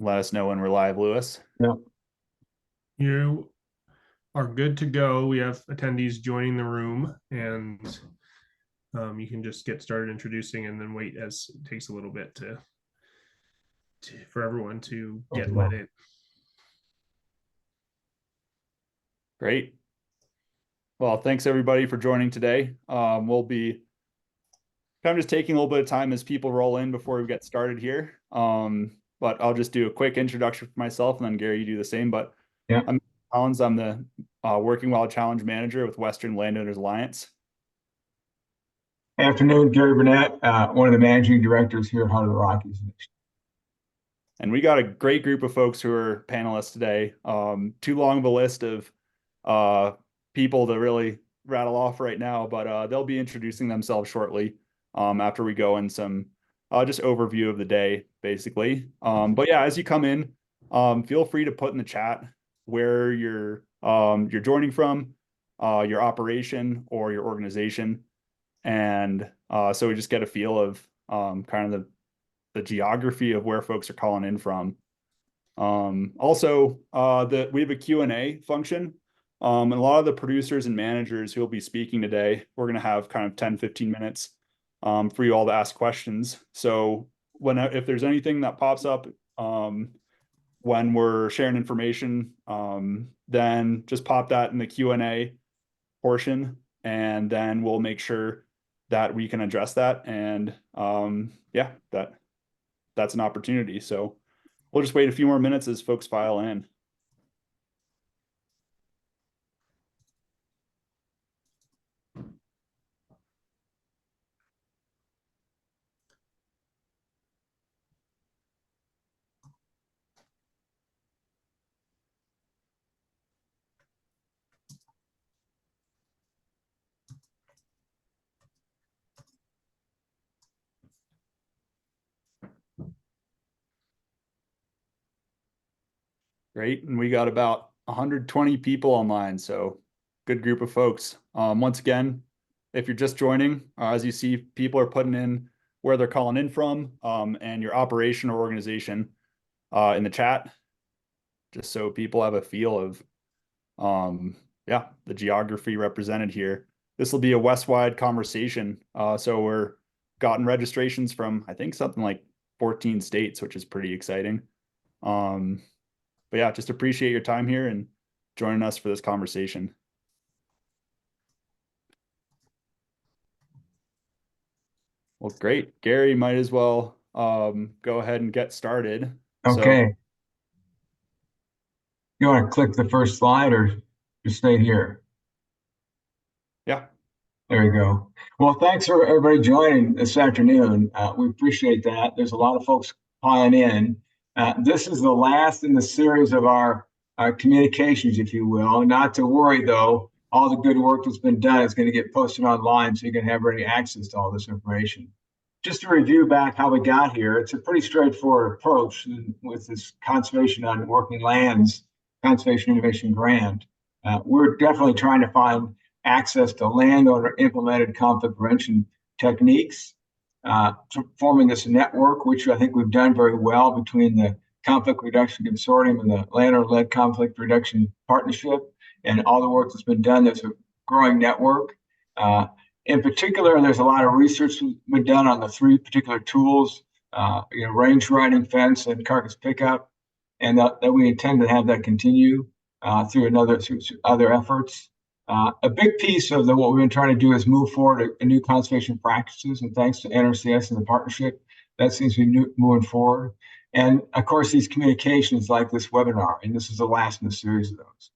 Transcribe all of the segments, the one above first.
let us know when we're live, Lewis. Yeah. You are good to go. We have attendees joining the room, and you can just get started introducing and then wait as it takes a little bit for everyone to get let in. Great. Well, thanks everybody for joining today. We'll be kind of just taking a little bit of time as people roll in before we get started here. But I'll just do a quick introduction for myself, and then Gary, you do the same. But Yeah. I'm Collins. I'm the Working Wild Challenge Manager with Western Landowners Alliance. Afternoon, Gary Burnett, one of the managing directors here at Heart of the Rockies. And we got a great group of folks who are panelists today. Too long of a list of people to really rattle off right now, but they'll be introducing themselves shortly after we go in some just overview of the day, basically. But yeah, as you come in, feel free to put in the chat where you're joining from, your operation or your organization. And so we just get a feel of kind of the geography of where folks are calling in from. Also, we have a Q&A function. And a lot of the producers and managers who will be speaking today, we're going to have kind of 10, 15 minutes for you all to ask questions. So if there's anything that pops up when we're sharing information, then just pop that in the Q&A portion, and then we'll make sure that we can address that. And yeah, that's an opportunity. So we'll just wait a few more minutes as folks file in. Great. And we got about 120 people online. So good group of folks. Once again, if you're just joining, as you see, people are putting in where they're calling in from and your operation or organization in the chat, just so people have a feel of, yeah, the geography represented here. This will be a West-wide conversation. So we're gotten registrations from, I think, something like 14 states, which is pretty exciting. But yeah, just appreciate your time here and joining us for this conversation. Well, great. Gary, might as well go ahead and get started. Okay. So, you want to click the first slide or just stay here? yeah. There you go. Well, thanks for everybody joining this afternoon. We appreciate that. There's a lot of folks piling in. This is the last in the series of our communications, if you will. Not to worry, though. All the good work that's been done is going to get posted online, so you can have ready access to all this information. Just to review back how we got here, it's a pretty straightforward approach with this Conservation on Working Lands Conservation Innovation Grant. We're definitely trying to find access to landowner implemented conflict prevention techniques, forming this network, which I think we've done very well between the Conflict Reduction Consortium and the Landowner-Led Conflict Reduction Partnership, and all the work that's been done. There's a growing network. In particular, there's a lot of research been done on the three particular tools, range riding, fence, and carcass pickup, and that we intend to have that continue through other efforts. A big piece of what we've been trying to do is move forward a new conservation practices, and thanks to NRCS and the partnership, that seems to be moving forward. And of course, these communications like this webinar, and this is the last in the series of those.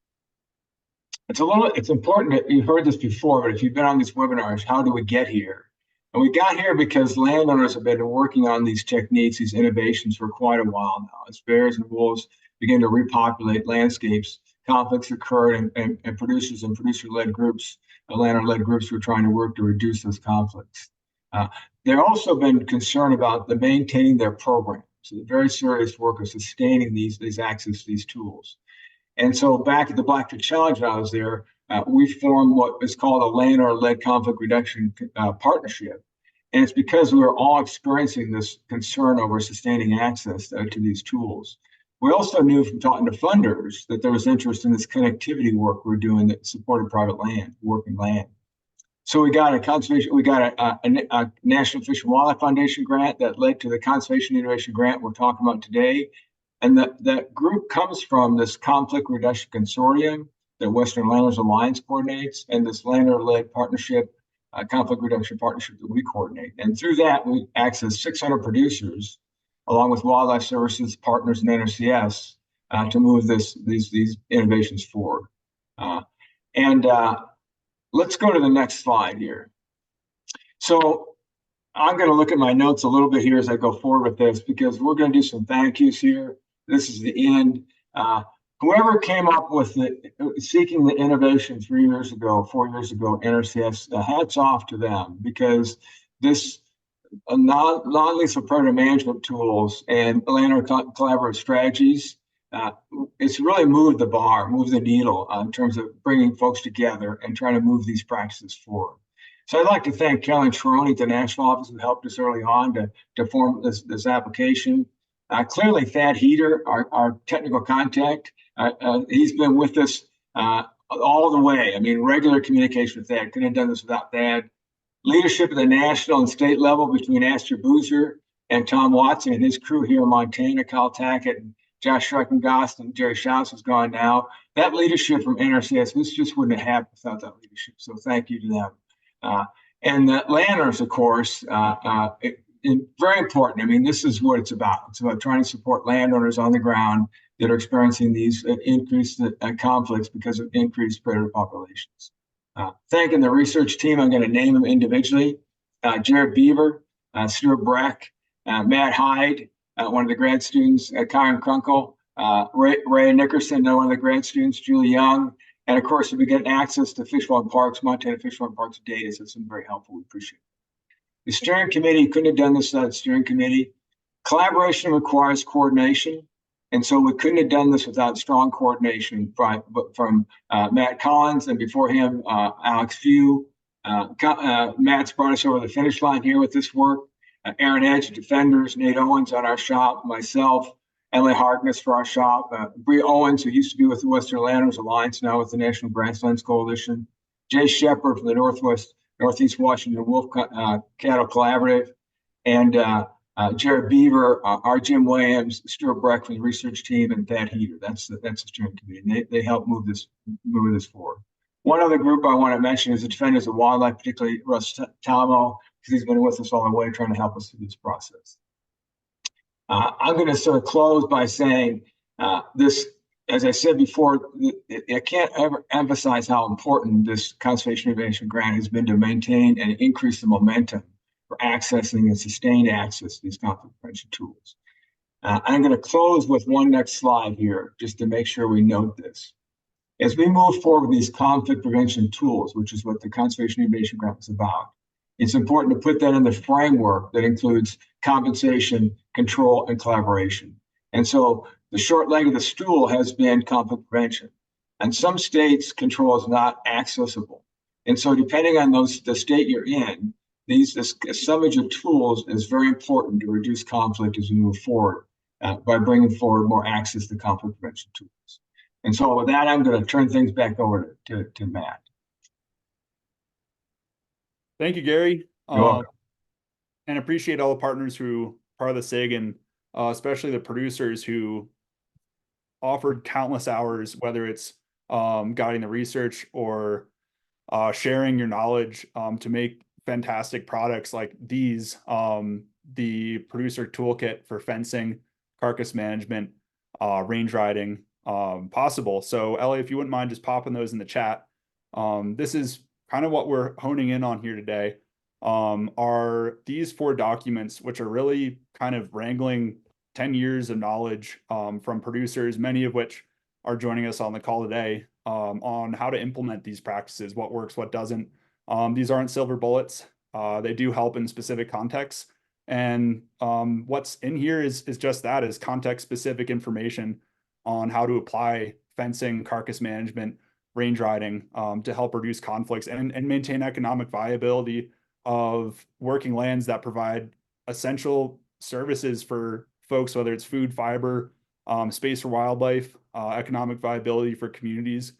It's important that you've heard this before, but if you've been on these webinars, how do we get here? And we got here because landowners have been working on these techniques, these innovations for quite a while now. As bears and wolves begin to repopulate landscapes, conflicts occurred, and producers and producer-led groups, landowner-led groups were trying to work to reduce those conflicts. They've also been concerned about maintaining their programs. So the very serious work of sustaining these access to these tools. And so back at the Blackfoot Challenge, when I was there, we formed what is called a landowner-led conflict reduction partnership. And it's because we are all experiencing this concern over sustaining access to these tools. We also knew from talking to funders that there was interest in this connectivity work we're doing that supported private land, working land. So we got a National Fish and Wildlife Foundation grant that led to the Conservation Innovation Grant we're talking about today. And that group comes from this conflict reduction consortium that Western Landers Alliance coordinates, and this landowner-led partnership, conflict reduction partnership that we coordinate. And through that, we access 600 producers, along with wildlife services partners and NRCS, to move these innovations forward. Let's go to the next slide here. So I'm going to look at my notes a little bit here as I go forward with this, because we're going to do some thank yous here. This is the end. Whoever came up with seeking the innovation 4 years ago, NRCS, hats off to them, because this non-lethal predator management tools and landowner collaborative strategies, it's really moved the needle in terms of bringing folks together and trying to move these practices forward. So I'd like to thank Kelly Troni at the national office, who helped us early on to form this application. Clearly, Thad Heater, our technical contact, he's been with us all the way. I mean, regular communication with Thad. Couldn't have done this without Thad. Leadership at the national and state level between Astor Boozer and Tom Watson and his crew here in Montana, Kyle Tackett, and Josh Schreckengost, and Jerry Schaus is gone now. That leadership from NRCS, this just wouldn't have happened without that leadership. So thank you to them. And the landowners, of course, very important. I mean, this is what it's about. It's about trying to support landowners on the ground that are experiencing these increased conflicts because of increased predator populations. Thanking the research team, I'm going to name them individually. Jared Beaver, Stuart Breck, Matt Hyde, one of the grad students, Karen Krunkel, Ray Nickerson, one of the grad students, Julie Young, and of course, we get access to Fish-Wildlife Parks, Montana Fish-Wildlife Parks data, so it's been very helpful. We appreciate it. The steering committee couldn't have done this without the steering committee. Collaboration requires coordination, and so we couldn't have done this without strong coordination from Matt Collins, and before him, Alex Few. Matt's brought us over the finish line here with this work. Aaron Edge, Defenders, Nate Owens on our shop, myself, Emily Harkness for our shop, Bree Owens, who used to be with the Western Landers Alliance, now with the National Grasslands Coalition, Jay Shepard from the Northeast Washington Wolf Cattle Collaborative, and Jared Beaver, our Jim Williams, Stuart Breck from the research team, and Thad Heater. That's the steering committee. And they help move this forward. One other group I want to mention is the Defenders of Wildlife, particularly Russ Talamo, because he's been with us all the way trying to help us through this process. I'm going to sort of close by saying this, as I said before, I can't ever emphasize how important this Conservation Innovation Grant has been to maintain and increase the momentum for accessing and sustained access to these conflict prevention tools. I'm going to close with one next slide here, just to make sure we note this. As we move forward with these conflict prevention tools, which is what the Conservation Innovation Grant is about, it's important to put that in the framework that includes compensation, control, and collaboration. And so the short leg of the stool has been conflict prevention. And some states, control is not accessible. And so depending on the state you're in, this assemblage of tools is very important to reduce conflict as we move forward by bringing forward more access to conflict prevention tools. And so with that, I'm going to turn things back over to Matt. Thank you, Gary. You're welcome. And appreciate all the partners who are part of the SIG, and especially the producers who offered countless hours, whether it's guiding the research or sharing your knowledge to make fantastic products like these, the Producer Toolkit for fencing, carcass management, range riding possible. So Ellie, if you wouldn't mind just popping those in the chat. This is kind of what we're honing in on here today, are these 4 documents, which are really kind of wrangling 10 years of knowledge from producers, many of which are joining us on the call today, on how to implement these practices, what works, what doesn't. These aren't silver bullets. They do help in specific contexts. And what's in here is just that, is context-specific information on how to apply fencing, carcass management, range riding to help reduce conflicts and maintain economic viability of working lands that provide essential services for folks, whether it's food, fiber, space for wildlife, economic viability for communities.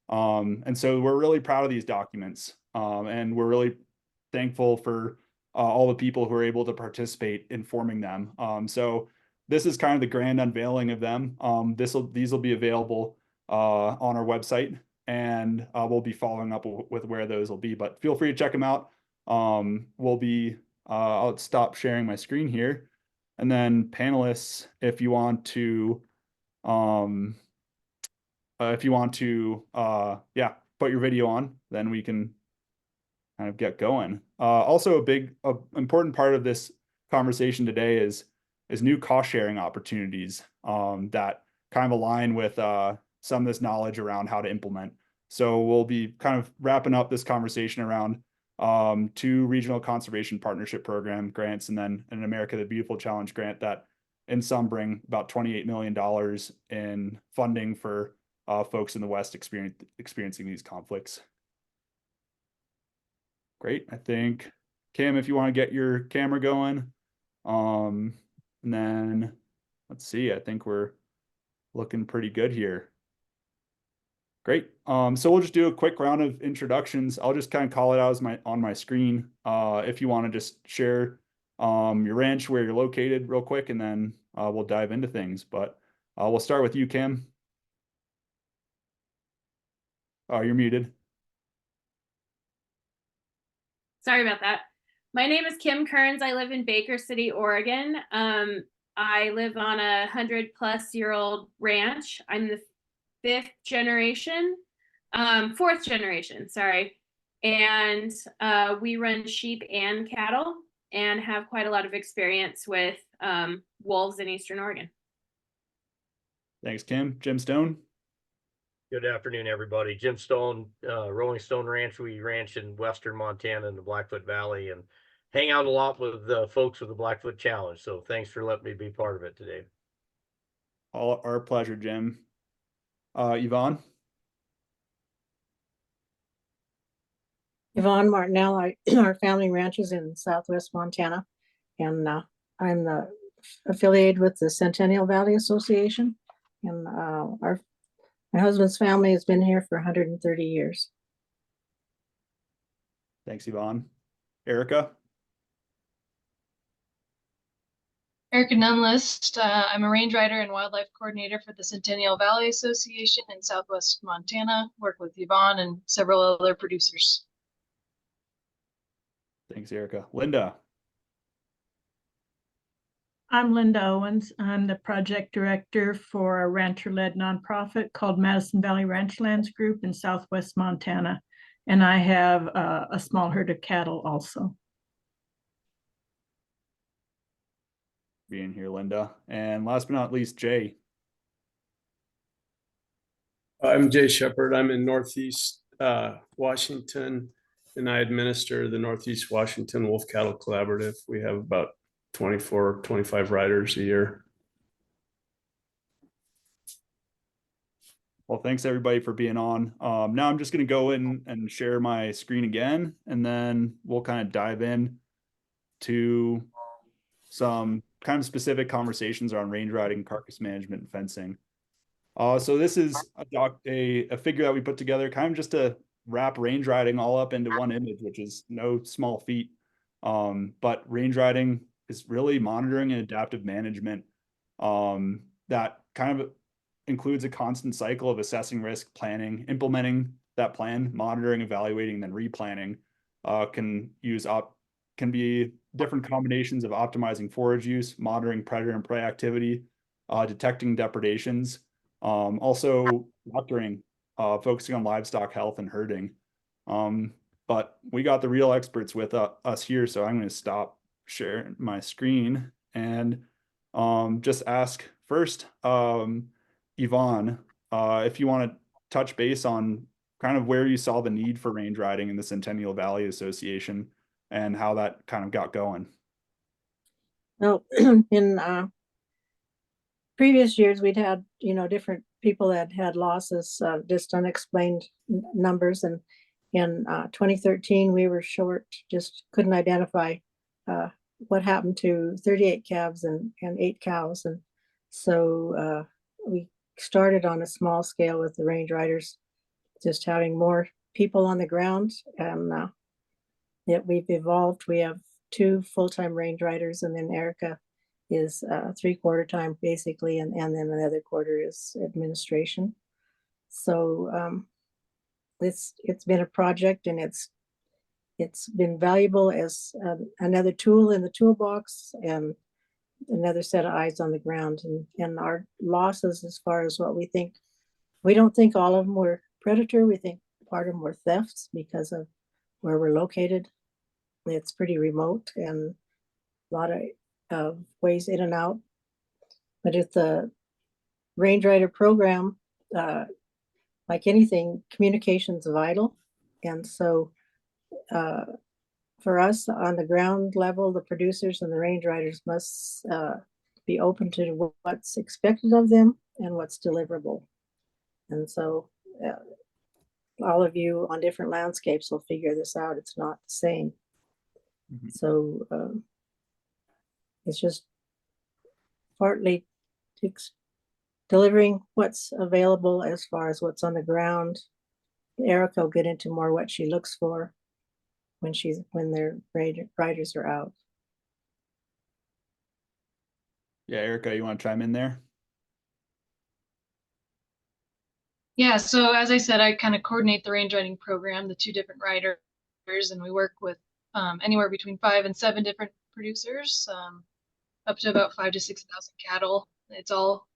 And so we're really proud of these documents, and we're really thankful for all the people who are able to participate in forming them. So this is kind of the grand unveiling of them. These will be available on our website, and we'll be following up with where those will be. But feel free to check them out. I'll stop sharing my screen here, and then panelists, if you want to, yeah, put your video on, then we can kind of get going. Also, important part of this conversation today is new cost sharing opportunities that kind of align with some of this knowledge around how to implement. So we'll be kind of wrapping up this conversation around 2 regional conservation partnership program grants, and then an America the Beautiful Challenge grant that in sum bring about $28 million in funding for folks in the West experiencing these conflicts. Great. I think, Kim, if you want to get your camera going, and then let's see, I think we're looking pretty good here. Great. So we'll just do a quick round of introductions. I'll just kind of call it out as on my screen. If you want to just share your ranch, where you're located real quick, and then we'll dive into things. But we'll start with you, Kim. Oh, you're muted. Sorry about that. My name is Kim Kearns. I live in Baker City, Oregon. I live on a 100-plus-year-old ranch. I'm the fourth generation, sorry. And we run sheep and cattle and have quite a lot of experience with wolves in Eastern Oregon. Thanks, Kim. Jim Stone. Good afternoon, everybody. Jim Stone, Rolling Stone Ranch. We ranch in western Montana in the Blackfoot Valley and hang out a lot with folks with the Blackfoot Challenge. So thanks for letting me be part of it today. All our pleasure, Jim. Yvonne. Yvonne Martinell. Our family ranches in Southwest Montana, and I'm affiliated with the Centennial Valley Association, and my husband's family has been here for 130 years. Thanks, Yvonne. Erica. Erica Nunlist. I'm a range rider and wildlife coordinator for the Centennial Valley Association in Southwest Montana. Work with Yvonne and several other producers. Thanks, Erica. Linda. I'm Linda Owens. I'm the project director for a rancher-led nonprofit called Madison Valley Ranchlands Group in Southwest Montana. And I have a small herd of cattle also. Being here, Linda. And last but not least, Jay. I'm Jay Shepard. I'm in Northeast Washington, and I administer the Northeast Washington Wolf Cattle Collaborative. We have about 24, 25 riders a year. Well, thanks everybody for being on. Now I'm just going to go in and share my screen again, and then we'll kind of dive in to some kind of specific conversations around range riding, carcass management, and fencing. So this is a figure that we put together kind of just to wrap range riding all up into one image, which is no small feat. But range riding is really monitoring and adaptive management that kind of includes a constant cycle of assessing risk, planning, implementing that plan, monitoring, evaluating, then replanning. Can be different combinations of optimizing forage use, monitoring predator and prey activity, detecting depredations, also monitoring, focusing on livestock health and herding. But we got the real experts with us here, so I'm going to stop sharing my screen and just ask first, Yvonne, if you want to touch base on kind of where you saw the need for range riding in the Centennial Valley Association and how that kind of got going. Well, in previous years, we'd had, different people that had losses, just unexplained numbers. In 2013, we were short, just couldn't identify what happened to 38 calves and 8 cows. And so we started on a small scale with the range riders, just having more people on the ground. And yet we've evolved. We have 2 full-time range riders, and then Erica is 3/4 time basically, and then another quarter is administration. So it's been a project, and it's been valuable as another tool in the toolbox and another set of eyes on the ground. And our losses, as far as what we think, we don't think all of them were predator. We think part of them were thefts because of where we're located. It's pretty remote and a lot of ways in and out. But it's the range rider program, like anything, communication's vital. And so for us on the ground level, the producers and the range riders must be open to what's expected of them and what's deliverable. And so all of you on different landscapes will figure this out. It's not the same. Mhm. So it's just partly delivering what's available as far as what's on the ground. Erica will get into more what she looks for when their riders are out. Yeah, Erica, you want to chime in there? Yeah, so as I said, I kind of coordinate the range riding program, the 2 different riders, and we work with anywhere between 5 and 7 different producers, up to about 5,000 to 6,000 cattle. It's all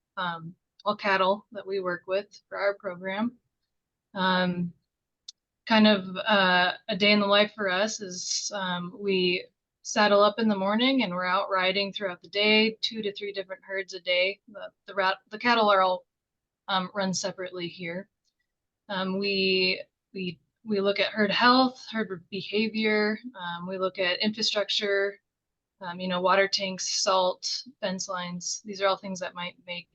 cattle that we work with for our program. Kind of a day in the life for us is we saddle up in the morning and we're out riding throughout the day, 2 to 3 different herds a day. The cattle are all run separately here. We look at herd health, herd behavior. We look at infrastructure, water tanks, salt, fence lines. These are all things that might make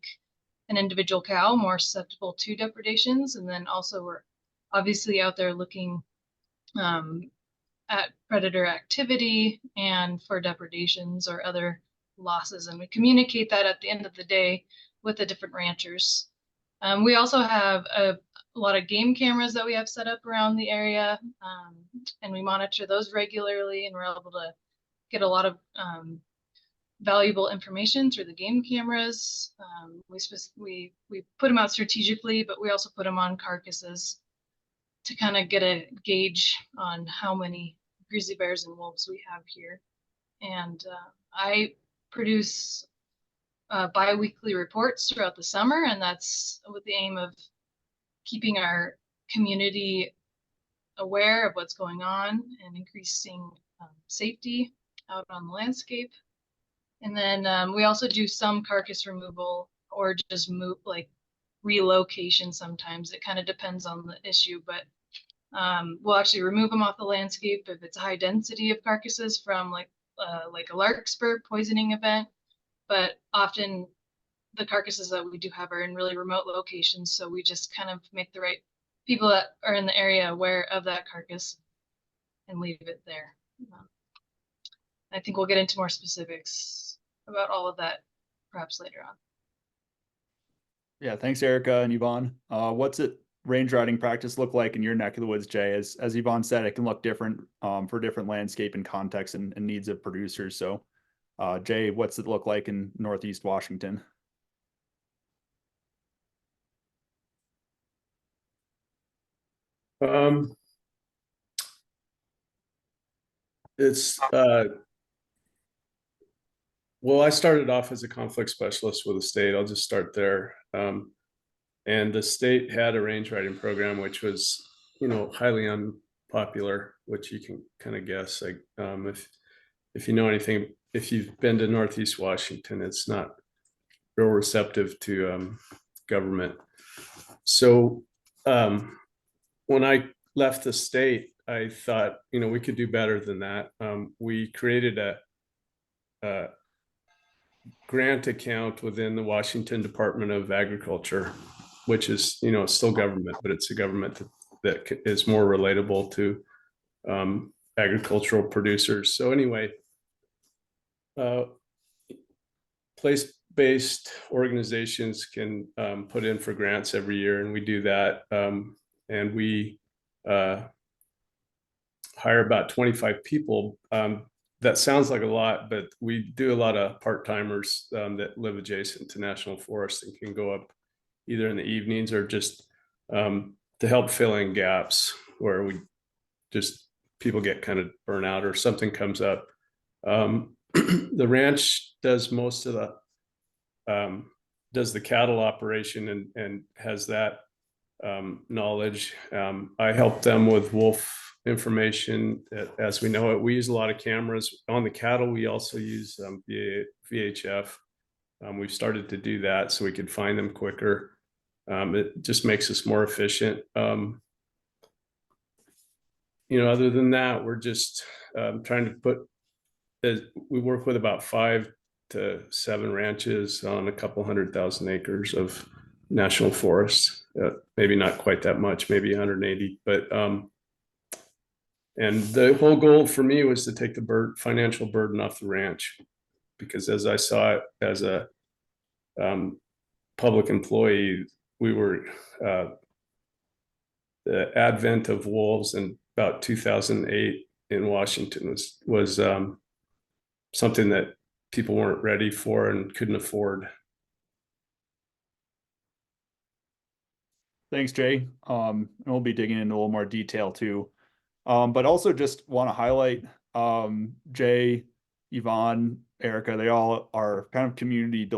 an individual cow more susceptible to depredations. And then also we're obviously out there looking at predator activity and for depredations or other losses. And we communicate that at the end of the day with the different ranchers. We also have a lot of game cameras that we have set up around the area, and we monitor those regularly, and we're able to get a lot of valuable information through the game cameras. We put them out strategically, but we also put them on carcasses to kind of get a gauge on how many grizzly bears and wolves we have here. And I produce bi-weekly reports throughout the summer, and that's with the aim of keeping our community aware of what's going on and increasing safety out on the landscape. And then we also do some carcass removal or just relocation sometimes. It kind of depends on the issue, but we'll actually remove them off the landscape if it's a high density of carcasses from like a larkspur poisoning event. But often the carcasses that we do have are in really remote locations, so we just kind of make the right people that are in the area aware of that carcass and leave it there. I think we'll get into more specifics about all of that perhaps later on. Yeah, thanks, Erica and Yvonne. What's it range riding practice look like in your neck of the woods, Jay? As Yvonne said, it can look different for different landscape and context and needs of producers. So Jay, what's it look like in Northeast Washington? It's well, I started off as a conflict specialist with the state. I'll just start there. And the state had a range riding program, which was, highly unpopular, which you can kind of guess. Like, if you know anything, if you've been to Northeast Washington, it's not real receptive to government. So when I left the state, I thought, we could do better than that. We created a grant account within the Washington Department of Agriculture, which is, still government, but it's a government that is more relatable to agricultural producers. So anyway, place-based organizations can put in for grants every year, and we do that. And we hire about 25 people. That sounds like a lot, but we do a lot of part-timers that live adjacent to national forests and can go up either in the evenings or just to help fill in gaps where people get kind of burnt out or something comes up. The ranch does most of does the cattle operation and has that knowledge. I help them with wolf information as we know it. We use a lot of cameras on the cattle. We also use VHF. We've started to do that so we could find them quicker. It just makes us more efficient. Other than that, we're just trying to we work with about 5 to 7 ranches on a couple 100,000 acres of national forests. Maybe not quite that much, maybe 180, but and the whole goal for me was to take the financial burden off the ranch, because as I saw it as a public employee, we were the advent of wolves in about 2008 in Washington was something that people weren't ready for and couldn't afford. Thanks, Jay. And we'll be digging into a little more detail too. But also just want to highlight Jay, Yvonne, Erica, they all are kind of community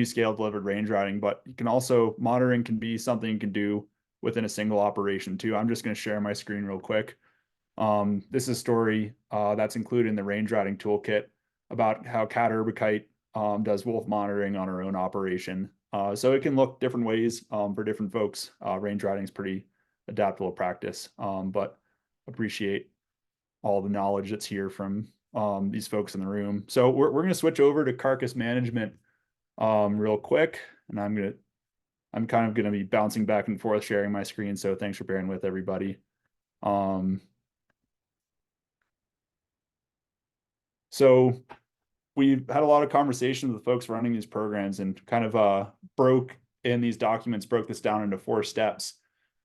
scale delivered range riding, but you can also, monitoring can be something you can do within a single operation too. I'm just going to share my screen real quick. This is a story that's included in the range riding toolkit about how Cat Herbicite does wolf monitoring on our own operation. So it can look different ways for different folks. Range riding is pretty adaptable practice, but appreciate all the knowledge that's here from these folks in the room. So we're going to switch over to carcass management real quick, and I'm kind of going to be bouncing back and forth sharing my screen. So thanks for bearing with everybody. So we've had a lot of conversations with folks running these programs and kind of broke this down into 4 steps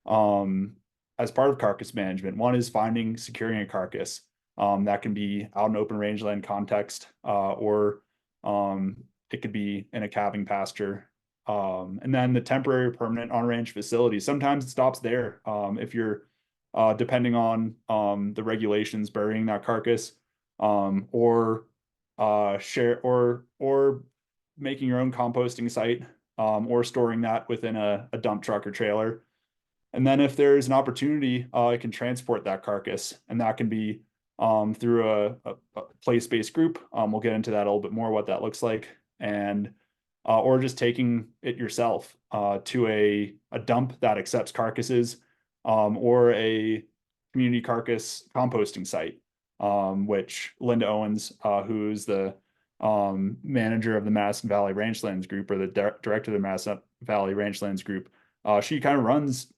as part of carcass management. One is securing a carcass. That can be out in open rangeland context, or it could be in a calving pasture. And then the temporary or permanent on-ranch facility. Sometimes it stops there. If you're depending on the regulations, burying that carcass, or making your own composting site, or storing that within a dump truck or trailer. And then if there's an opportunity, it can transport that carcass, and that can be through a place-based group. We'll get into that a little bit more, what that looks like, and or just taking it yourself to a dump that accepts carcasses, or a community carcass composting site, which Linda Owens, who's the manager of the Madison Valley Ranchlands Group, or the director of the Madison Valley Ranchlands Group, she kind of runs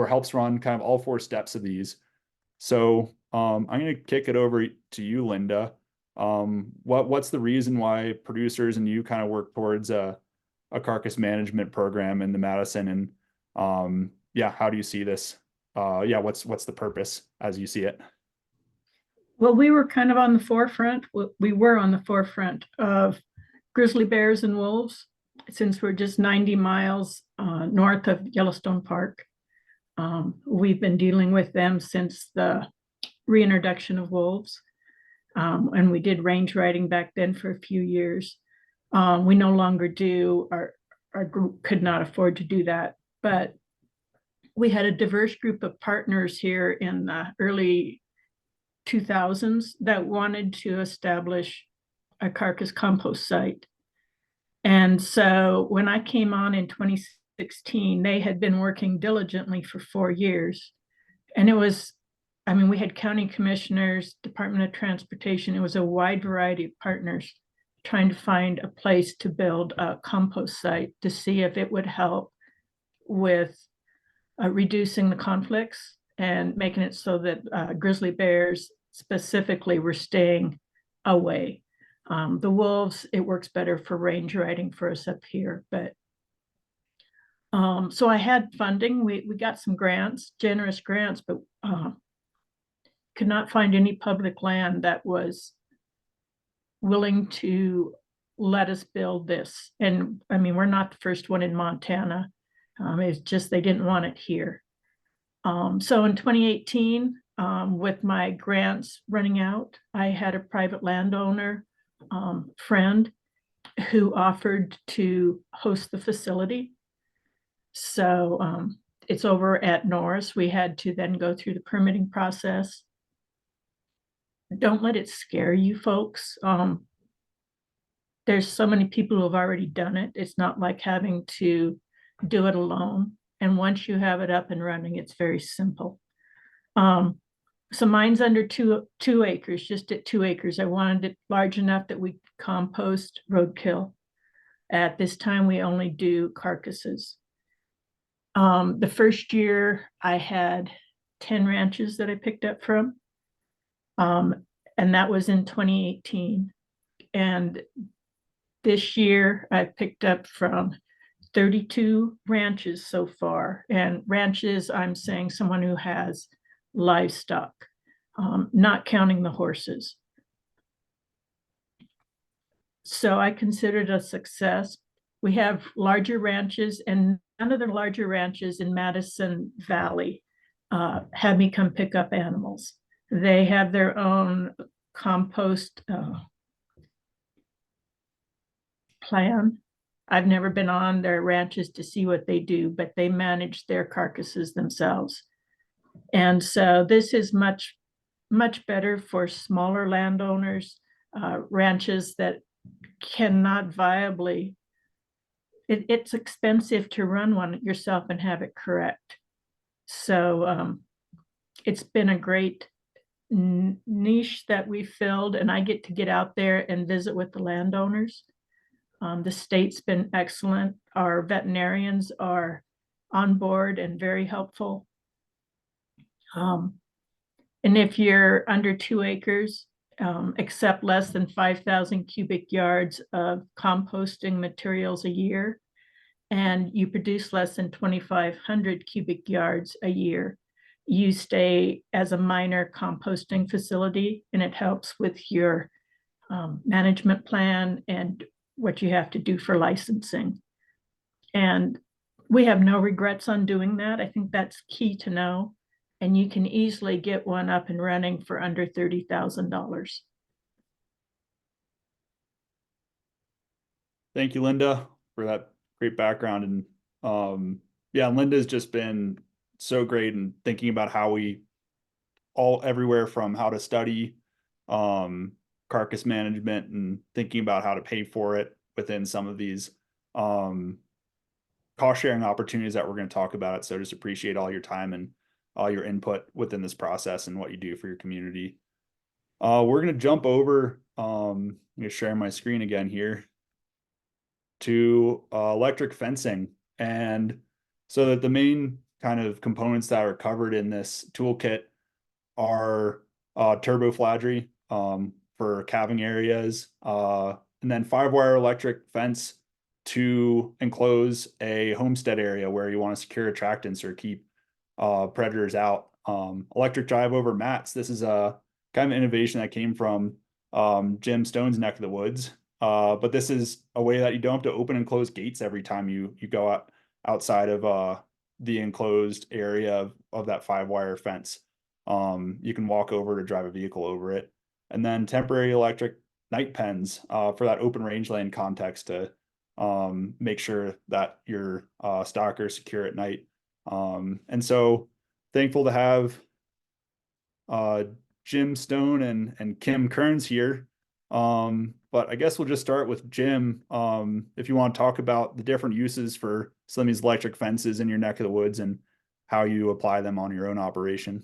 helps run kind of all 4 steps of these. So I'm going to kick it over to you, Linda. What's the reason why producers and you kind of work towards a carcass management program in the Madison, and how do you see this? What's the purpose as you see it? Well, we were kind of on the forefront. We were on the forefront of grizzly bears and wolves, since we're just 90 miles north of Yellowstone Park. We've been dealing with them since the reintroduction of wolves. And we did range riding back then for a few years. We no longer do. Our group could not afford to do that, but we had a diverse group of partners here in the early 2000s that wanted to establish a carcass compost site. And so when I came on in 2016, they had been working diligently for 4 years. And we had county commissioners, Department of Transportation. It was a wide variety of partners trying to find a place to build a compost site to see if it would help with reducing the conflicts and making it so that grizzly bears specifically were staying away. The wolves, it works better for range riding for us up here, but so I had funding. We got some grants, generous grants, but could not find any public land that was willing to let us build this. And I mean, we're not the first one in Montana. It's just they didn't want it here. So in 2018, with my grants running out, I had a private landowner friend who offered to host the facility. So it's over at Norris. We had to then go through the permitting process. Don't let it scare you, folks. There's so many people who have already done it. It's not like having to do it alone. And once you have it up and running, it's very simple. So mine's under two acres, just at 2 acres. I wanted it large enough that we compost roadkill. At this time, we only do carcasses. The first year I had 10 ranches that I picked up from. And that was in 2018. And this year I picked up from 32 ranches so far. And ranches, I'm saying someone who has livestock, not counting the horses. So I consider it a success. We have larger ranches, and none of the larger ranches in Madison Valley have me come pick up animals. They have their own compost plan. I've never been on their ranches to see what they do, but they manage their carcasses themselves. And so this is much, much better for smaller landowners, ranches that cannot viably, it's expensive to run one yourself and have it correct. So it's been a great niche that we filled, and I get to get out there and visit with the landowners. The state's been excellent. Our veterinarians are on board and very helpful. And if you're under 2 acres, accept less than 5,000 cubic yards of composting materials a year, and you produce less than 2,500 cubic yards a year, you stay as a minor composting facility, and it helps with your management plan and what you have to do for licensing. And we have no regrets on doing that. I think that's key to know. And you can easily get one up and running for under $30,000. Thank you, Linda, for that great background. And yeah, Linda's just been so great in thinking about how we everywhere from how to study carcass management and thinking about how to pay for it within some of these cost sharing opportunities that we're going to talk about. So just appreciate all your time and all your input within this process and what you do for your community. We're going to jump over, I'm going to share my screen again here, to electric fencing. And so that the main kind of components that are covered in this toolkit are turbo fladry for calving areas, and then 5-wire electric fence to enclose a homestead area where you want to secure attractants or keep predators out. Electric drive over mats. This is a kind of innovation that came from Jim Stone's neck of the woods. But this is a way that you don't have to open and close gates every time you go outside of the enclosed area of that 5-wire fence. You can walk over to drive a vehicle over it. And then temporary electric night pens for that open rangeland context to make sure that your stock are secure at night. And so thankful to have Jim Stone and Kim Kearns here. But I guess we'll just start with Jim. If you want to talk about the different uses for some of these electric fences in your neck of the woods and how you apply them on your own operation.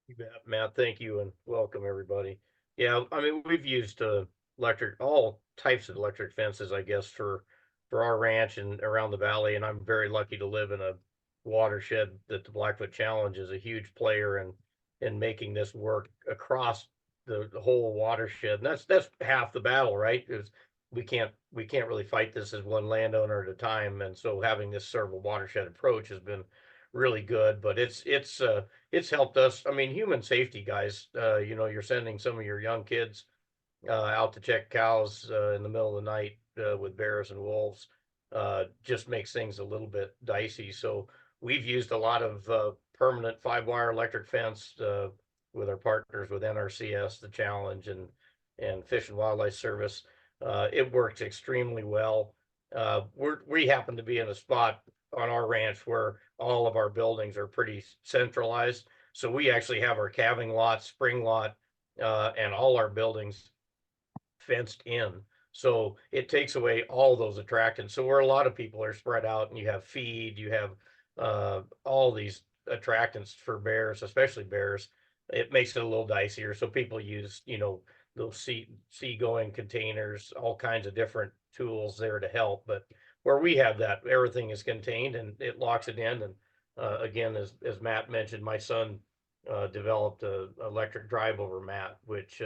You bet, Matt. Thank you, and welcome everybody. Yeah, I mean, we've used all types of electric fences, I guess, for our ranch and around the valley. And I'm very lucky to live in a watershed that the Blackfoot Challenge is a huge player in making this work across the whole watershed. And that's half the battle, right? Is we can't really fight this as one landowner at a time. And so having this sort of a watershed approach has been really good, but it's helped us. I mean, human safety, guys, you know, you're sending some of your young kids out to check cows in the middle of the night with bears and wolves just makes things a little bit dicey. So we've used a lot of permanent 5-wire electric fence with our partners with NRCS, the Challenge, and Fish and Wildlife Service. It works extremely well. We happen to be in a spot on our ranch where all of our buildings are pretty centralized. So we actually have our calving lot, spring lot, and all our buildings fenced in. So it takes away all those attractants. So where a lot of people are spread out and you have feed, you have all these attractants for bears, especially bears, it makes it a little dicier. So people use, you know, those seagoing containers, all kinds of different tools there to help. But where we have that, everything is contained and it locks it in. And again, as Matt mentioned, my son developed a electric drive over mat, which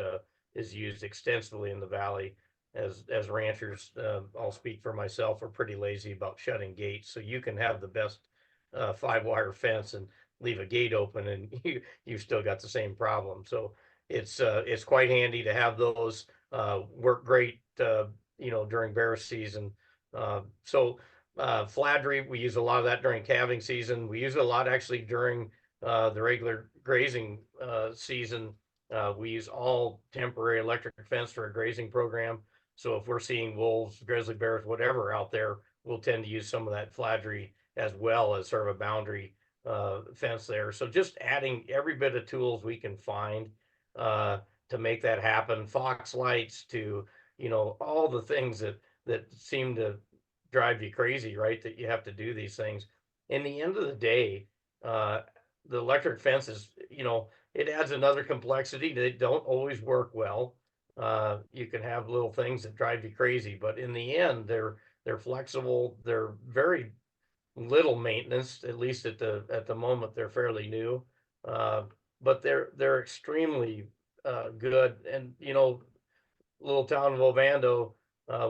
is used extensively in the valley. As ranchers, I'll speak for myself, are pretty lazy about shutting gates. So you can have the best 5-wire fence and leave a gate open and you've still got the same problem. So it's quite handy to have those work great, you know, during bear season. Fladry, we use a lot of that during calving season. We use it a lot actually during the regular grazing season. We use all temporary electric fence for a grazing program. So if we're seeing wolves, grizzly bears, whatever out there, we'll tend to use some of that fladry as well as sort of a boundary fence there. So just adding every bit of tools we can find to make that happen. Fox lights to, you know, all the things that seem to drive you crazy, right? That you have to do these things. In the end of the day, the electric fence is, you know, it adds another complexity. They don't always work well. You can have little things that drive you crazy, but in the end, they're flexible. They're very little maintenance, at least at the moment. They're fairly new, but they're extremely good. And you know, little town of Ovando,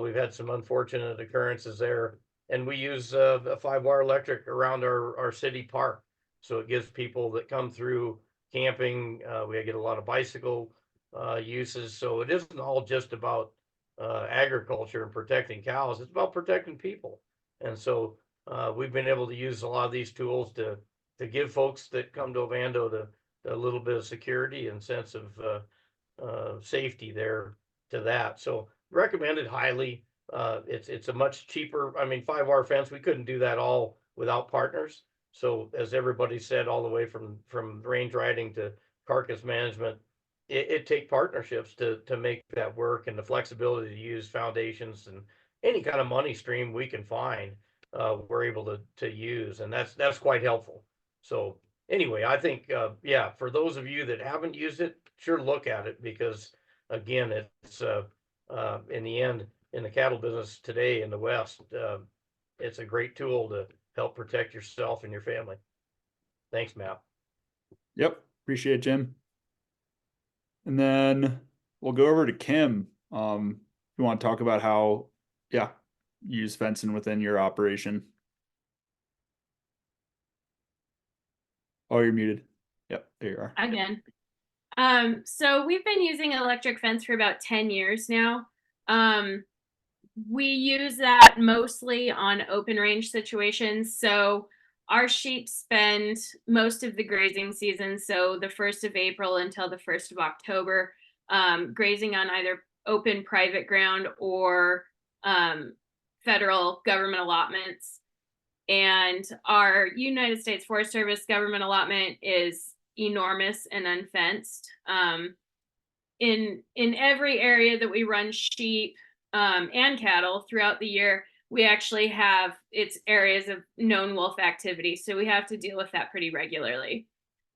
we've had some unfortunate occurrences there, and we use a 5-wire electric around our city park. So it gives people that come through camping, we get a lot of bicycle uses. So it isn't all just about agriculture and protecting cows, it's about protecting people. And so we've been able to use a lot of these tools to give folks that come to Ovando a little bit of security and sense of safety there to that. So recommended highly. It's a much cheaper, I mean, 5-wire fence, we couldn't do that all without partners. So as everybody said, all the way from range riding to carcass management, it take partnerships to make that work, and the flexibility to use foundations and any kind of money stream we can find, we're able to use, and that's quite helpful. So anyway, I think yeah, for those of you that haven't used it, sure look at it, because again, it's in the end, in the cattle business today in the West, it's a great tool to help protect yourself and your family. Thanks, Matt. Yep. Appreciate it, Jim. And then we'll go over to Kim. You want to talk about how, yeah, you use fencing within your operation. Oh, you're muted. Yep, there you are. Again. So we've been using electric fence for about 10 years now. We use that mostly on open range situations. So our sheep spend most of the grazing season, so the 1st of April until the 1st of October, grazing on either open private ground or federal government allotments. And our United States Forest Service government allotment is enormous and unfenced. In every area that we run sheep and cattle throughout the year, we actually have its areas of known wolf activity. So we have to deal with that pretty regularly.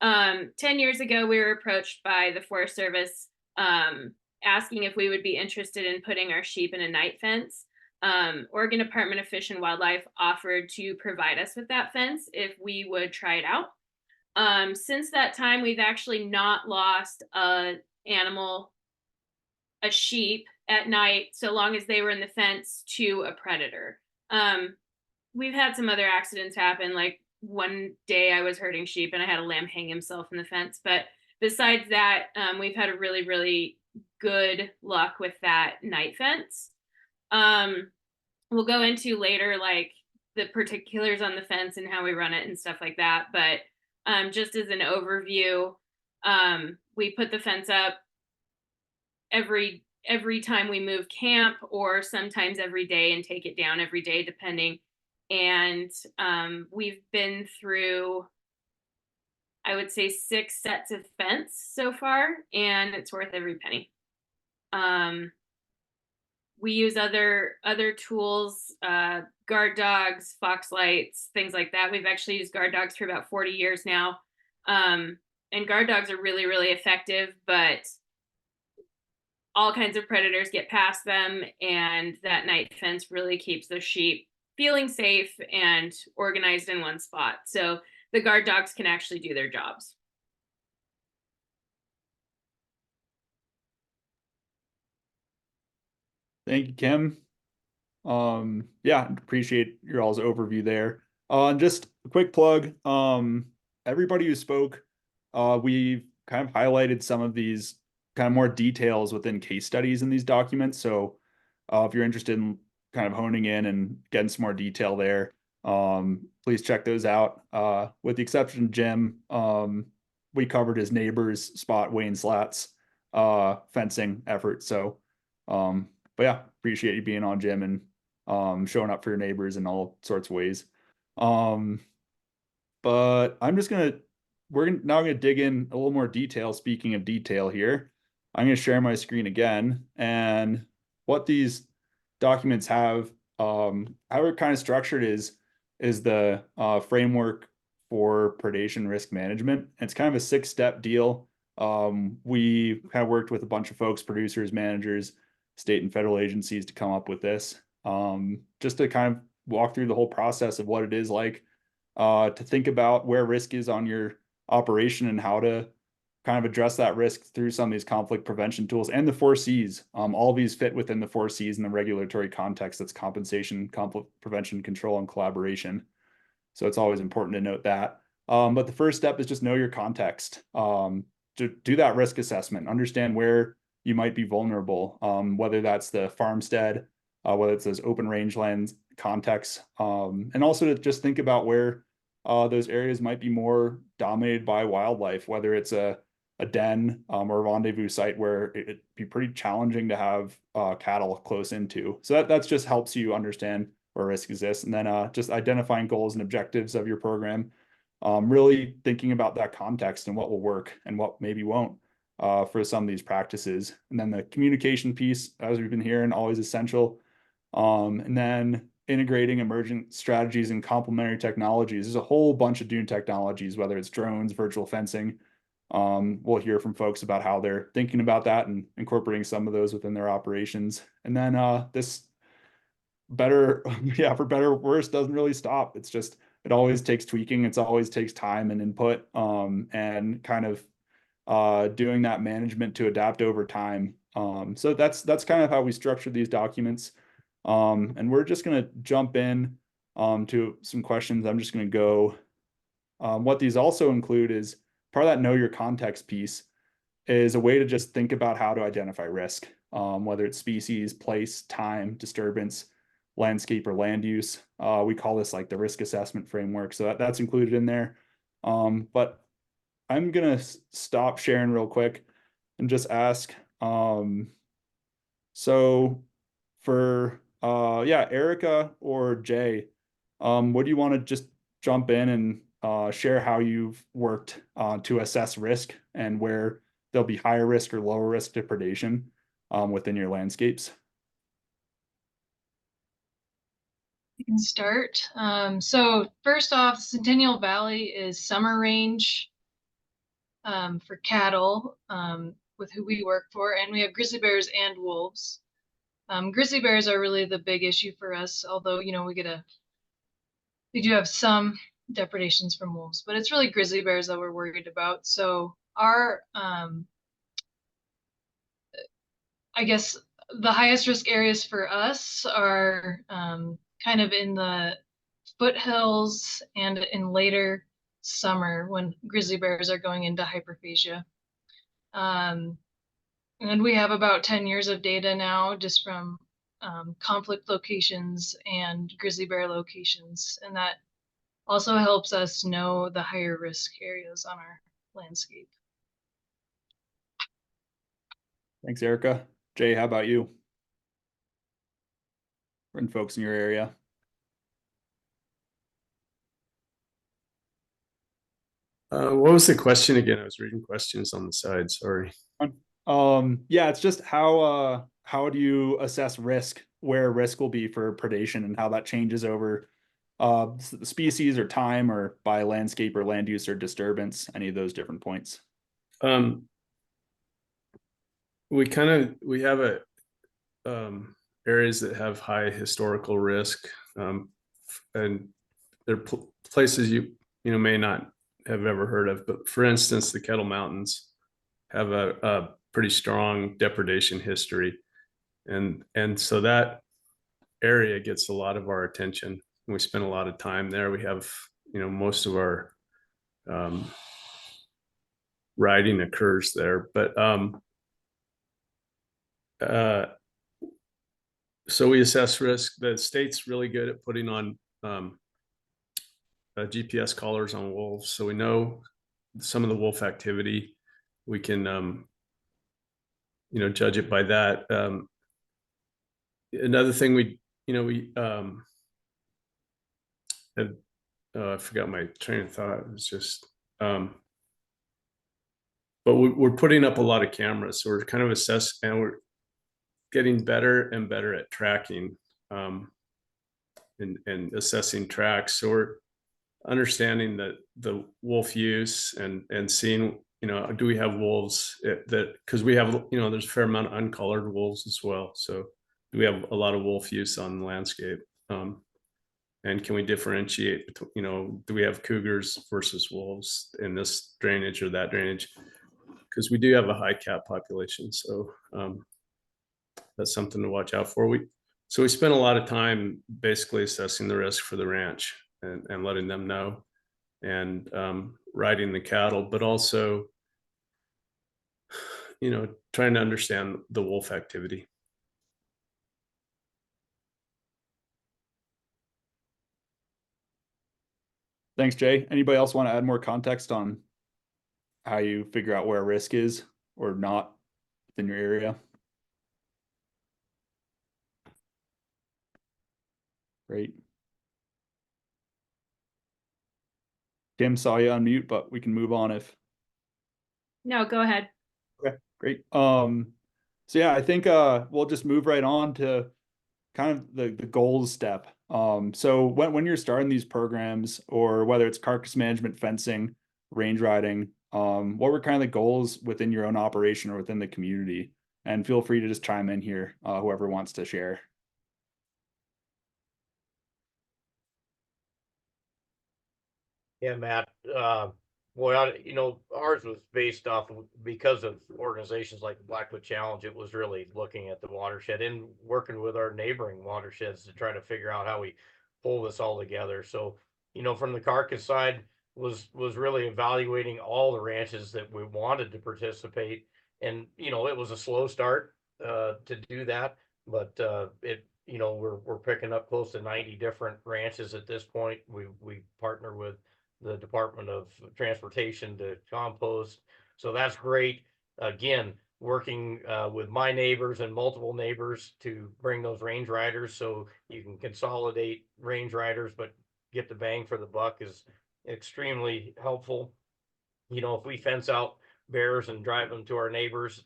10 years ago, we were approached by the Forest Service asking if we would be interested in putting our sheep in a night fence. Oregon Department of Fish and Wildlife offered to provide us with that fence if we would try it out. Since that time, we've actually not lost a sheep at night, so long as they were in the fence, to a predator. We've had some other accidents happen. Like one day I was herding sheep and I had a lamb hang himself in the fence. But besides that, we've had a really, really good luck with that night fence. We'll go into later, like the particulars on the fence and how we run it and stuff like that. But just as an overview, we put the fence up every time we move camp, or sometimes every day, and take it down every day, depending. And we've been through, I would say, 6 sets of fence so far, and it's worth every penny. We use other tools, guard dogs, fox lights, things like that. We've actually used guard dogs for about 40 years now. And guard dogs are really, really effective, but all kinds of predators get past them, and that night fence really keeps the sheep feeling safe and organized in one spot. So the guard dogs can actually do their jobs. Thank you, Kim. Yeah, appreciate your all's overview there. Just a quick plug. Everybody who spoke, we've kind of highlighted some of these kind of more details within case studies in these documents. So if you're interested in kind of honing in and getting some more detail there, please check those out. With the exception of Jim, we covered his neighbor's spot Wayne Slat's fencing effort. So but yeah, appreciate you being on, Jim, and showing up for your neighbors in all sorts of ways. But we're now gonna dig in a little more detail. Speaking of detail here, I'm gonna share my screen again, and what these documents have, how we're kind of structured is the framework for predation risk management. It's kind of a 6-step deal. We kind of worked with a bunch of folks, producers, managers, state and federal agencies, to come up with this, just to kind of walk through the whole process of what it is like to think about where risk is on your operation and how to kind of address that risk through some of these conflict prevention tools and the 4 C's. All of these fit within the 4 C's in the regulatory context. That's compensation, conflict prevention, control, and collaboration. So it's always important to note that. But the first step is just know your context. To do that risk assessment, understand where you might be vulnerable, whether that's the farmstead, whether it's those open range lands contexts, and also to just think about where those areas might be more dominated by wildlife, whether it's a den or a rendezvous site where it'd be pretty challenging to have cattle close into. So that just helps you understand where risk exists. And then just identifying goals and objectives of your program, really thinking about that context and what will work and what maybe won't for some of these practices. And then the communication piece, as we've been hearing, always essential. And then integrating emergent strategies and complementary technologies. There's a whole bunch of new technologies, whether it's drones, virtual fencing. We'll hear from folks about how they're thinking about that and incorporating some of those within their operations. And then this better, yeah, for better or worse, doesn't really stop. It's just, it always takes tweaking. It always takes time and input, and kind of doing that management to adapt over time. So that's kind of how we structure these documents. And we're just going to jump in to some questions. I'm just going to go. What these also include is part of that know your context piece is a way to just think about how to identify risk, whether it's species, place, time, disturbance, landscape, or land use. We call this like the risk assessment framework. So that's included in there. But I'm going to stop sharing real quick and just ask. So for yeah, Erica or Jay, would you want to just jump in and share how you've worked to assess risk and where there'll be higher risk or lower risk to predation within your landscapes? You can start. So first off, Centennial Valley is summer range for cattle with who we work for, and we have grizzly bears and wolves. Grizzly bears are really the big issue for us, although, you know, we do have some depredations from wolves, but it's really grizzly bears that we're worried about. So our, I guess the highest risk areas for us are kind of in the foothills and in later summer when grizzly bears are going into hyperphagia. And we have about 10 years of data now just from conflict locations and grizzly bear locations. And that also helps us know the higher risk areas on our landscape. Thanks, Erica. Jay, how about you? And folks in your area? What was the question again? I was reading questions on the side. Sorry. Yeah, it's just how do you assess risk, where risk will be for predation, and how that changes over species or time or by landscape or land use or disturbance, any of those different points. We have areas that have high historical risk, and they're places you may not have ever heard of. But for instance, the Kettle Mountains have a pretty strong depredation history, and so that area gets a lot of our attention. We spend a lot of time there. We have most of our riding occurs there, but so we assess risk. The state's really good at putting on GPS collars on wolves, so we know some of the wolf activity. We can judge it by that. Another thing I forgot my train of thought. It was just but we're putting up a lot of cameras, so we're kind of and we're getting better and better at tracking and assessing tracks. So we're understanding the wolf use and seeing, do we have wolves that, because we have, there's a fair amount of uncolored wolves as well. So do we have a lot of wolf use on the landscape? And can we differentiate between, do we have cougars versus wolves in this drainage or that drainage? Because we do have a high cat population. So that's something to watch out for. So we spent a lot of time basically assessing the risk for the ranch and letting them know, and riding the cattle, but also, trying to understand the wolf activity. Thanks, Jay. Anybody else want to add more context on how you figure out where risk is or not within your area? Great. Kim, saw you on mute, but we can move on if. No, go ahead. Okay, great. So yeah, I think we'll just move right on to kind of the goals step. So when you're starting these programs, or whether it's carcass management, fencing, range riding, what were kind of the goals within your own operation or within the community? And feel free to just chime in here, whoever wants to share. Yeah, Matt. Well, ours was based off because of organizations like the Blackfoot Challenge. It was really looking at the watershed and working with our neighboring watersheds to try to figure out how we pull this all together. So, from the carcass side was really evaluating all the ranches that we wanted to participate. And, it was a slow start to do that, but we're picking up close to 90 different ranches at this point. We partner with the Department of Transportation to compost. So that's great. Again, working with my neighbors and multiple neighbors to bring those range riders, so you can consolidate range riders, but get the bang for the buck is extremely helpful. If we fence out bears and drive them to our neighbors,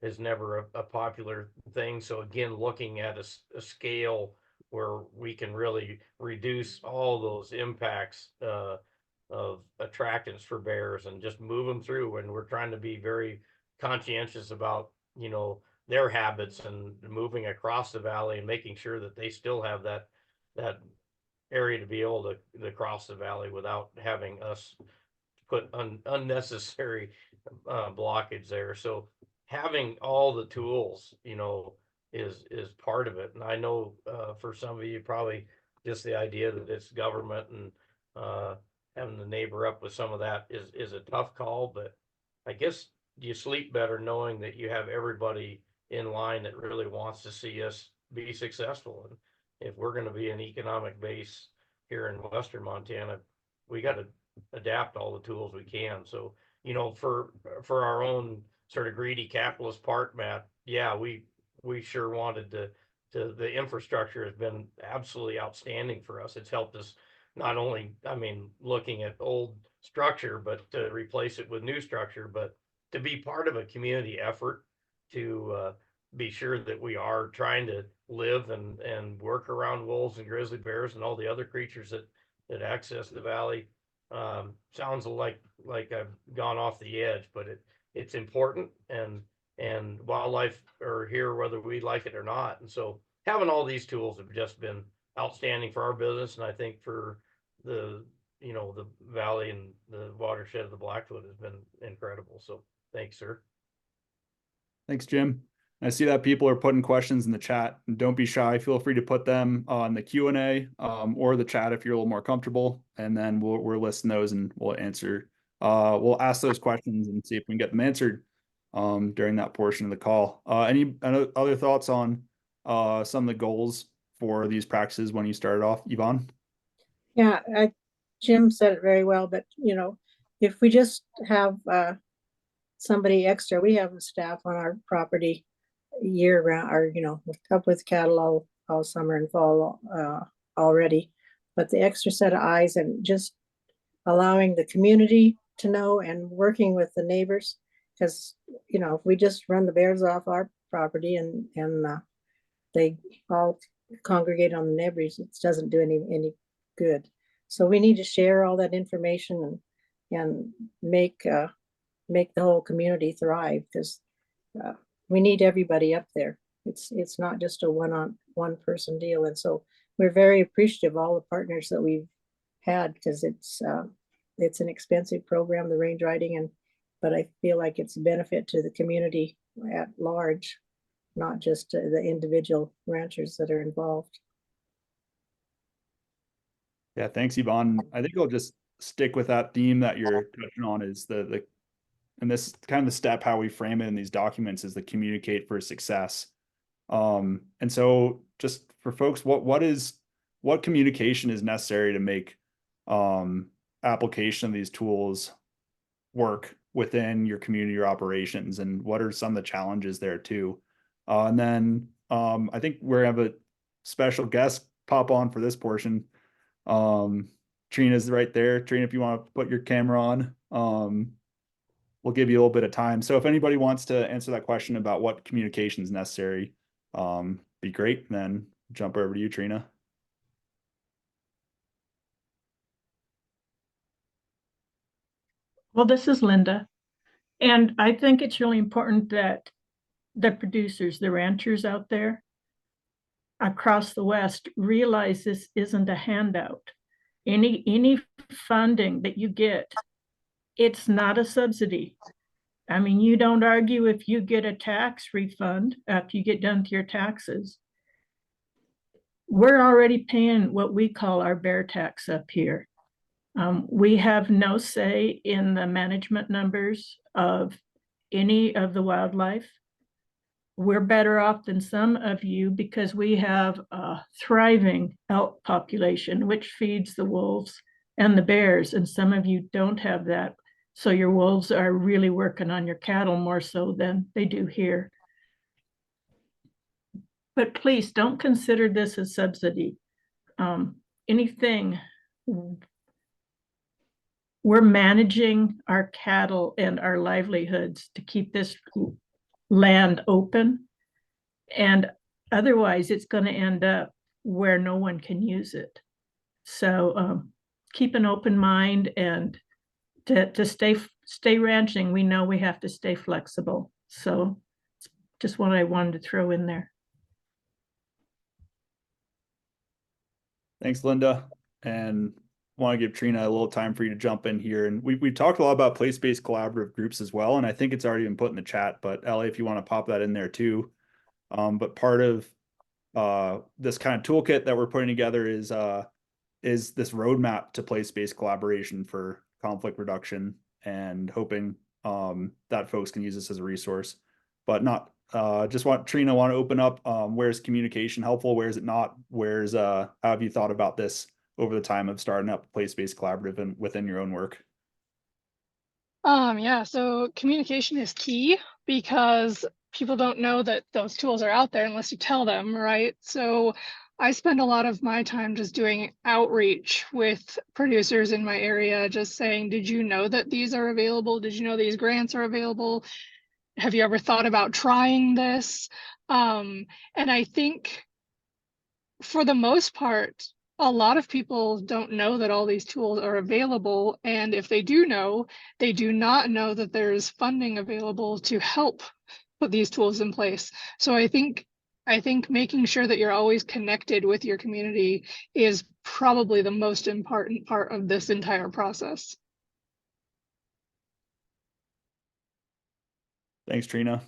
is never a popular thing. So again, looking at a scale where we can really reduce all those impacts of attractants for bears and just move them through. And we're trying to be very conscientious about, their habits and moving across the valley and making sure that they still have that area to be able to cross the valley without having us put unnecessary blockage there. So having all the tools, is part of it. And I know for some of you, probably just the idea that it's government and having the neighbor up with some of that is a tough call, but I guess you sleep better knowing that you have everybody in line that really wants to see us be successful. And if we're going to be an economic base here in Western Montana, we got to adapt all the tools we can. So, for our own sort of greedy capitalist part, Matt, yeah, we sure wanted the infrastructure has been absolutely outstanding for us. It's helped us not only, looking at old structure, but to replace it with new structure, but to be part of a community effort to be sure that we are trying to live and work around wolves and grizzly bears and all the other creatures that access the valley. Sounds like I've gone off the edge, but it's important, and wildlife are here whether we like it or not. And so having all these tools have just been outstanding for our business, and I think for the valley and the watershed of the Blackfoot has been incredible. So thanks, sir. Thanks, Jim. I see that people are putting questions in the chat. Don't be shy. Feel free to put them on the Q&A or the chat if you're a little more comfortable, and then we're listing those and we'll answer. We'll ask those questions and see if we can get them answered during that portion of the call. Any other thoughts on some of the goals for these practices when you started off, Yvonne? Yeah, Jim said it very well, but if we just have somebody extra, we have a staff on our property year round, or up with cattle all summer and fall already, but the extra set of eyes and just allowing the community to know and working with the neighbors, because if we just run the bears off our property and they all congregate on the neighbors, it doesn't do any good. So we need to share all that information and make the whole community thrive, because we need everybody up there. It's not just a one person deal. And so we're very appreciative of all the partners that we've had, because it's an expensive program, the range riding, but I feel like it's a benefit to the community at large, not just to the individual ranchers that are involved. Yeah, thanks, Yvonne. I think I'll just stick with that theme that you're touching on, is and this is kind of the step how we frame it in these documents, is the communicate for success. And so just for folks, what communication is necessary to make application of these tools work within your community or operations, and what are some of the challenges there too? And then I think we're gonna have a special guest pop on for this portion. Trina's right there. Trina, if you want to put your camera on, we'll give you a little bit of time. So if anybody wants to answer that question about what communication is necessary, be great. And then jump over to you, Trina. Well, this is Linda. And I think it's really important that the producers, the ranchers out there across the West, realize this isn't a handout. Any funding that you get, it's not a subsidy. I mean, you don't argue if you get a tax refund after you get done with your taxes. We're already paying what we call our bear tax up here. We have no say in the management numbers of any of the wildlife. We're better off than some of you because we have a thriving elk population, which feeds the wolves and the bears, and some of you don't have that. So your wolves are really working on your cattle more so than they do here. But please don't consider this a subsidy. Anything, we're managing our cattle and our livelihoods to keep this land open, and otherwise it's going to end up where no one can use it. So keep an open mind, and to stay ranching, we know we have to stay flexible. So just what I wanted to throw in there. Thanks, Linda. And want to give Trina a little time for you to jump in here. And we talked a lot about place-based collaborative groups as well. And I think it's already been put in the chat, but Ellie, if you want to pop that in there too. But part of this kind of toolkit that we're putting together is this roadmap to place-based collaboration for conflict reduction, and hoping that folks can use this as a resource. But not just Trina want to open up, where's communication helpful, where is it not, how have you thought about this over the time of starting up place-based collaborative and within your own work? Yeah, so communication is key because people don't know that those tools are out there unless you tell them, right? So I spend a lot of my time just doing outreach with producers in my area, just saying, did you know that these are available? Did you know these grants are available? Have you ever thought about trying this? And I think for the most part, a lot of people don't know that all these tools are available. And if they do know, they do not know that there's funding available to help put these tools in place. So I think making sure that you're always connected with your community is probably the most important part of this entire process. Thanks, Trina.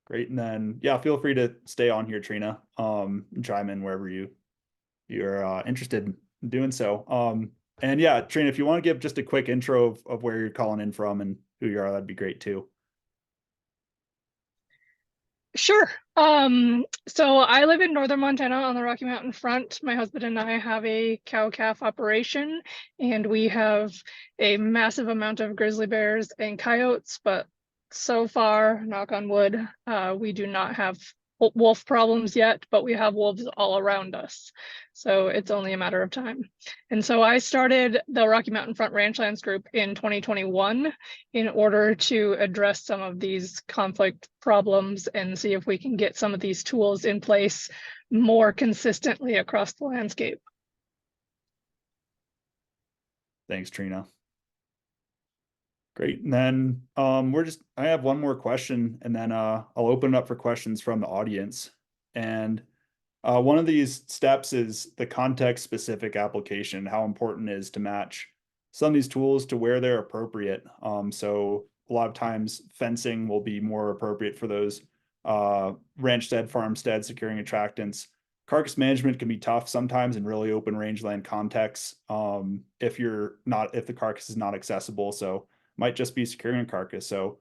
Great. And then, yeah, feel free to stay on here, Trina, and chime in wherever you're interested in doing so. And yeah, Trina, if you want to give just a quick intro of where you're calling in from and who you are, that'd be great too. Sure. So I live in northern Montana on the Rocky Mountain front. My husband and I have a cow-calf operation, and we have a massive amount of grizzly bears and coyotes, but so far, knock on wood, we do not have wolf problems yet, but we have wolves all around us. So it's only a matter of time. And so I started the Rocky Mountain Front Ranchlands group in 2021 in order to address some of these conflict problems and see if we can get some of these tools in place more consistently across the landscape. Thanks, Trina. Great. And then I have one more question, and then I'll open it up for questions from the audience. And one of these steps is the context specific application, how important it is to match some of these tools to where they're appropriate. So a lot of times fencing will be more appropriate for those ranchstead, farmstead, securing attractants. Carcass management can be tough sometimes in really open rangeland contexts if the carcass is not accessible. So might just be securing a carcass. So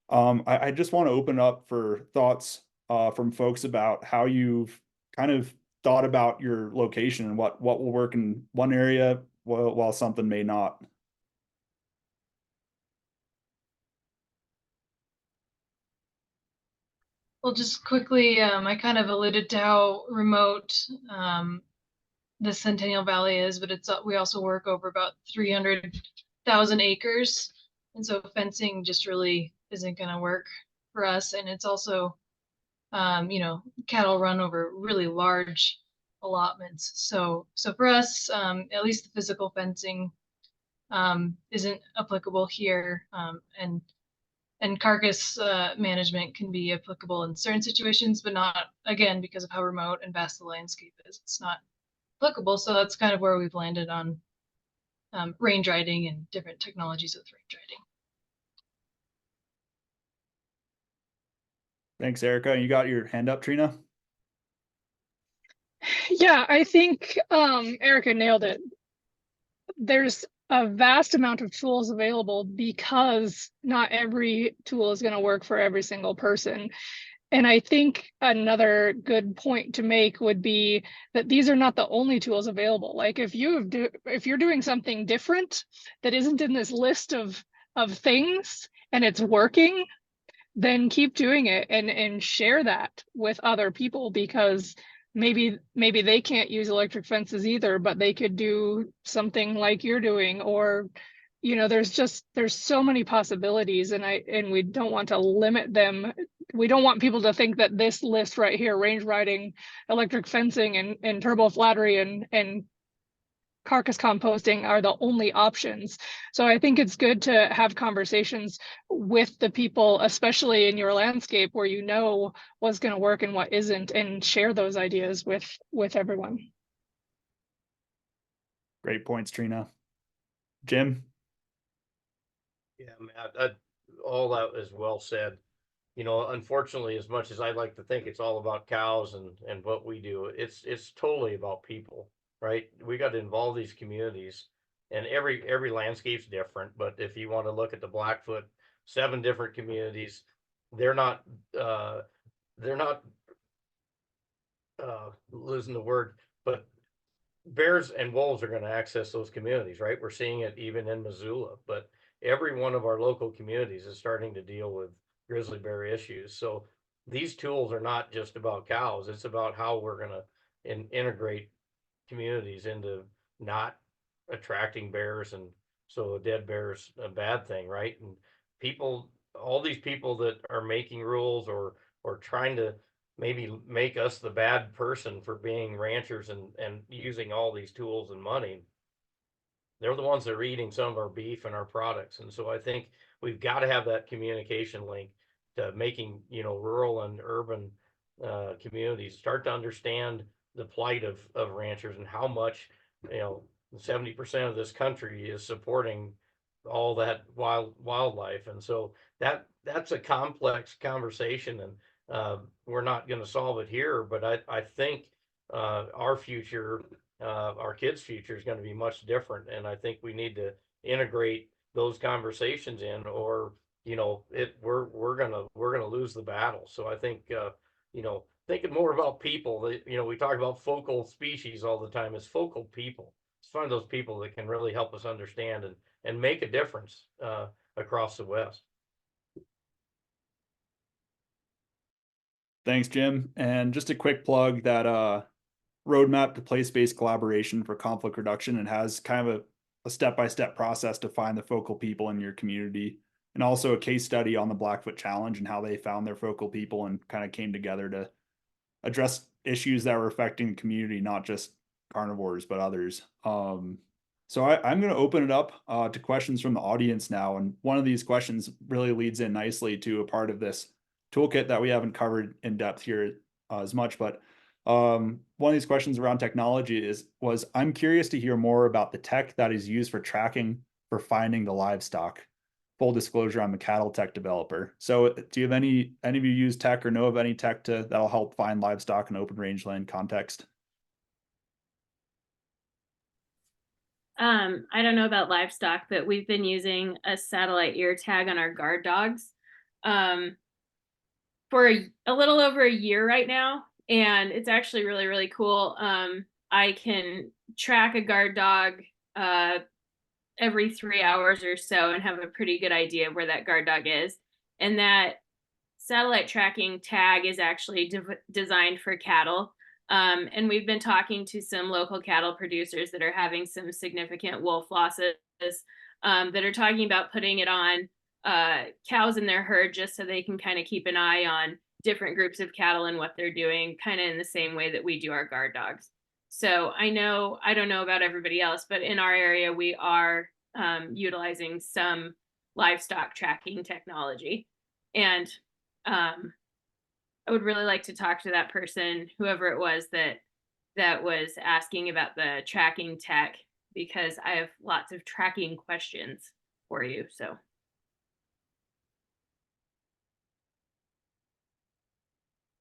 I just want to open up for thoughts from folks about how you've kind of thought about your location and what will work in one area while something may not. Well, just quickly, I kind of alluded to how remote the Centennial Valley is, but we also work over about 300,000 acres. And so fencing just really isn't going to work for us. And it's also, cattle run over really large allotments. So for us, at least the physical fencing isn't applicable here. And carcass management can be applicable in certain situations, but not, again, because of how remote and vast the landscape is. It's not applicable. So that's kind of where we've landed on range riding and different technologies with range riding. Thanks, Erica. You got your hand up, Trina? Yeah, I think Erica nailed it. There's a vast amount of tools available because not every tool is going to work for every single person. And I think another good point to make would be that these are not the only tools available. Like if you're doing something different that isn't in this list of things and it's working, then keep doing it and share that with other people, because maybe they can't use electric fences either, but they could do something like you're doing. Or there's so many possibilities, and we don't want to limit them. We don't want people to think that this list right here, range riding, electric fencing, and turbo flattery and carcass composting are the only options. So I think it's good to have conversations with the people, especially in your landscape where you know what's going to work and what isn't, and share those ideas with everyone. Great points, Trina. Jim? Yeah, Matt, all that is well said. You know, unfortunately, as much as I like to think it's all about cows and what we do, it's totally about people, right? We got to involve these communities, and every landscape's different. But if you want to look at the Blackfoot, 7 different communities, they're not losing the word, but bears and wolves are going to access those communities, right? We're seeing it even in Missoula, but every one of our local communities is starting to deal with grizzly bear issues. So these tools are not just about cows. It's about how we're going to integrate communities into not attracting bears. And so a dead bear is a bad thing, right? And people, all these people that are making rules or trying to maybe make us the bad person for being ranchers and using all these tools and money, they're the ones that are eating some of our beef and our products. And so I think we've got to have that communication link to making, you know, rural and urban communities start to understand the plight of ranchers and how much, you know, 70% of this country is supporting all that wildlife. And so that's a complex conversation, and we're not going to solve it here, but I think our future, our kids' future is going to be much different. And I think we need to integrate those conversations in, or, you know, we're gonna lose the battle. So I think, you know, thinking more about people, you know, we talk about focal species all the time. It's focal people. It's find those people that can really help us understand and make a difference across the West. Thanks, Jim. And just a quick plug that roadmap to place-based collaboration for conflict reduction, and has kind of a step-by-step process to find the focal people in your community, and also a case study on the Blackfoot Challenge and how they found their focal people and kind of came together to address issues that were affecting the community, not just carnivores, but others. So I'm going to open it up to questions from the audience now. And one of these questions really leads in nicely to a part of this toolkit that we haven't covered in depth here as much, but one of these questions around technology was I'm curious to hear more about the tech that is used for tracking for finding the livestock. Full disclosure, I'm a cattle tech developer. So do you have any of you use tech or know of any tech that'll help find livestock in open rangeland context? I don't know about livestock, but we've been using a satellite ear tag on our guard dogs for a little over a year right now. And it's actually really, really cool. I can track a guard dog every 3 hours or so and have a pretty good idea of where that guard dog is. And that satellite tracking tag is actually designed for cattle. And we've been talking to some local cattle producers that are having some significant wolf losses that are talking about putting it on cows in their herd, just so they can kind of keep an eye on different groups of cattle and what they're doing, kind of in the same way that we do our guard dogs. So I don't know about everybody else, but in our area, we are utilizing some livestock tracking technology. And I would really like to talk to that person, whoever it was that was asking about the tracking tech, because I have lots of tracking questions for you. So.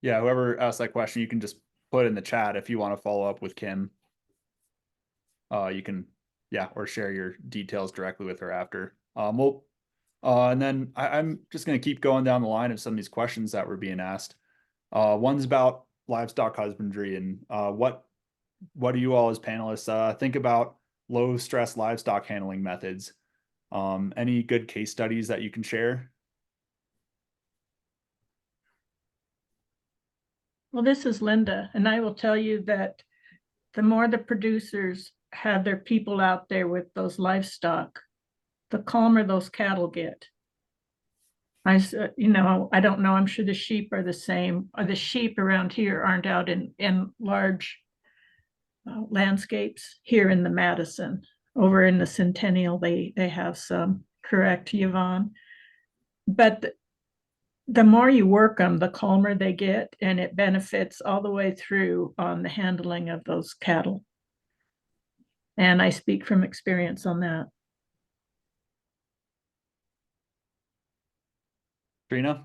Yeah, whoever asked that question, you can just put in the chat if you want to follow up with Kim. You can, yeah, or share your details directly with her after. And then I'm just going to keep going down the line of some of these questions that were being asked. One's about livestock husbandry, and what do you all as panelists think about low stress livestock handling methods? Any good case studies that you can share? Well, this is Linda, and I will tell you that the more the producers have their people out there with those livestock, the calmer those cattle get. I don't know, I'm sure the sheep are the same. The sheep around here aren't out in large landscapes here in the Madison. Over in the Centennial, they have some, correct, Yvonne? But the more you work them, the calmer they get, and it benefits all the way through on the handling of those cattle. And I speak from experience on that. Trina?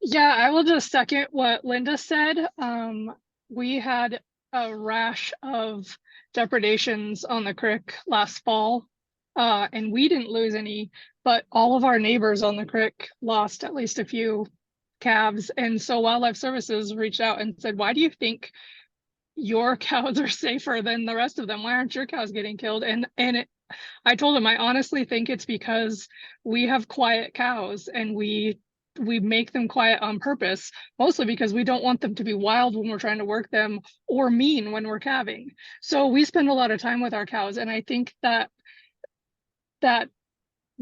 Yeah, I will just second what Linda said. We had a rash of depredations on the creek last fall, and we didn't lose any, but all of our neighbors on the creek lost at least a few calves. And so Wildlife Services reached out and said, why do you think your cows are safer than the rest of them? Why aren't your cows getting killed? I told him, I honestly think it's because we have quiet cows, and we make them quiet on purpose, mostly because we don't want them to be wild when we're trying to work them or mean when we're calving. So we spend a lot of time with our cows, and I think that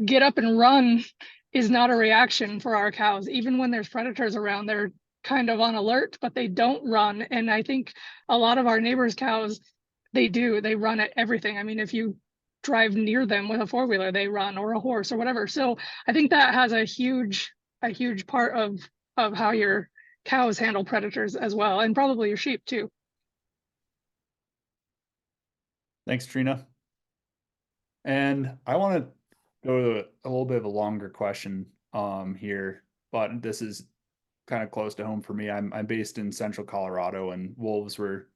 get up and run is not a reaction for our cows. Even when there's predators around, they're kind of on alert, but they don't run. And I think a lot of our neighbors' cows, they run at everything. I mean, if you drive near them with a four-wheeler, they run, or a horse or whatever. So I think that has a huge part of how your cows handle predators as well, and probably your sheep too. Thanks, Trina. And I want to go to a little bit of a longer question here, but this is kind of close to home for me. I'm based in central Colorado, and wolves were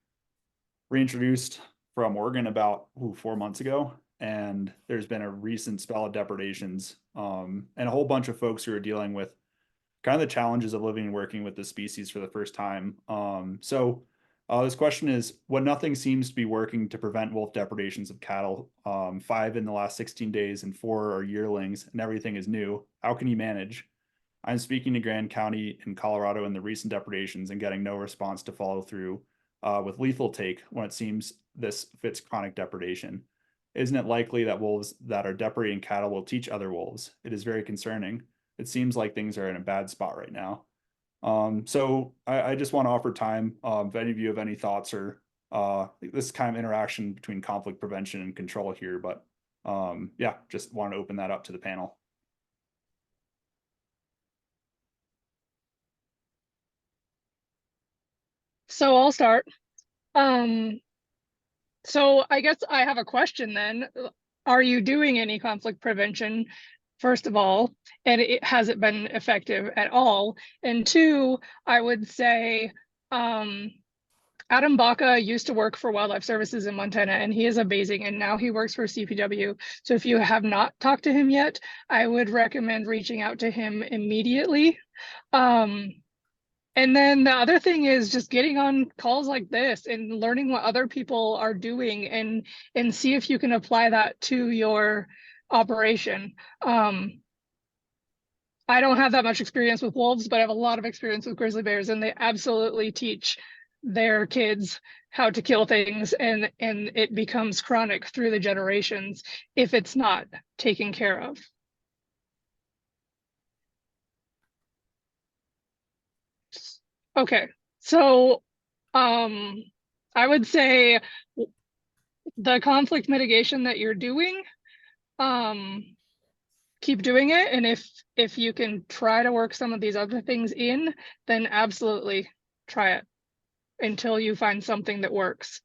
reintroduced from Oregon about 4 months ago, and there's been a recent spell of depredations, and a whole bunch of folks who are dealing with kind of the challenges of living and working with the species for the first time. This question is, when nothing seems to be working to prevent wolf depredations of cattle, 5 in the last 16 days and 4 are yearlings, and everything is new, how can you manage? I'm speaking to Grand County in Colorado in the recent depredations and getting no response to follow through with lethal take when it seems this fits chronic depredation. Isn't it likely that wolves that are depredating cattle will teach other wolves? It is very concerning. It seems like things are in a bad spot right now. I just want to offer time. If any of you have any thoughts or this kind of interaction between conflict prevention and control here, but yeah, just want to open that up to the panel. So I'll start. So I guess I have a question then. Are you doing any conflict prevention, first of all, and has it been effective at all? And 2, I would say Adam Baca used to work for Wildlife Services in Montana, and he is amazing, and now he works for CPW. So if you have not talked to him yet, I would recommend reaching out to him immediately. And then the other thing is just getting on calls like this and learning what other people are doing, and see if you can apply that to your operation. I don't have that much experience with wolves, but I have a lot of experience with grizzly bears, and they absolutely teach their kids how to kill things, and it becomes chronic through the generations if it's not taken care of. Okay, so I would say the conflict mitigation that you're doing, keep doing it. And if you can try to work some of these other things in, then absolutely try it until you find something that works.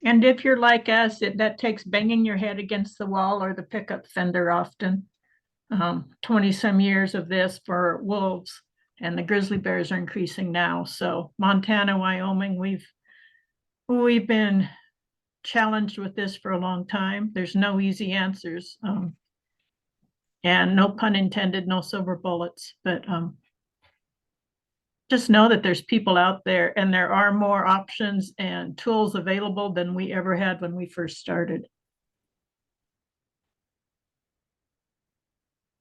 And if you're like us, that takes banging your head against the wall or the pickup fender often. 20 some years of this for wolves, and the grizzly bears are increasing now. So Montana, Wyoming, we've been challenged with this for a long time. There's no easy answers, and no pun intended, no silver bullets, but just know that there's people out there, and there are more options and tools available than we ever had when we first started.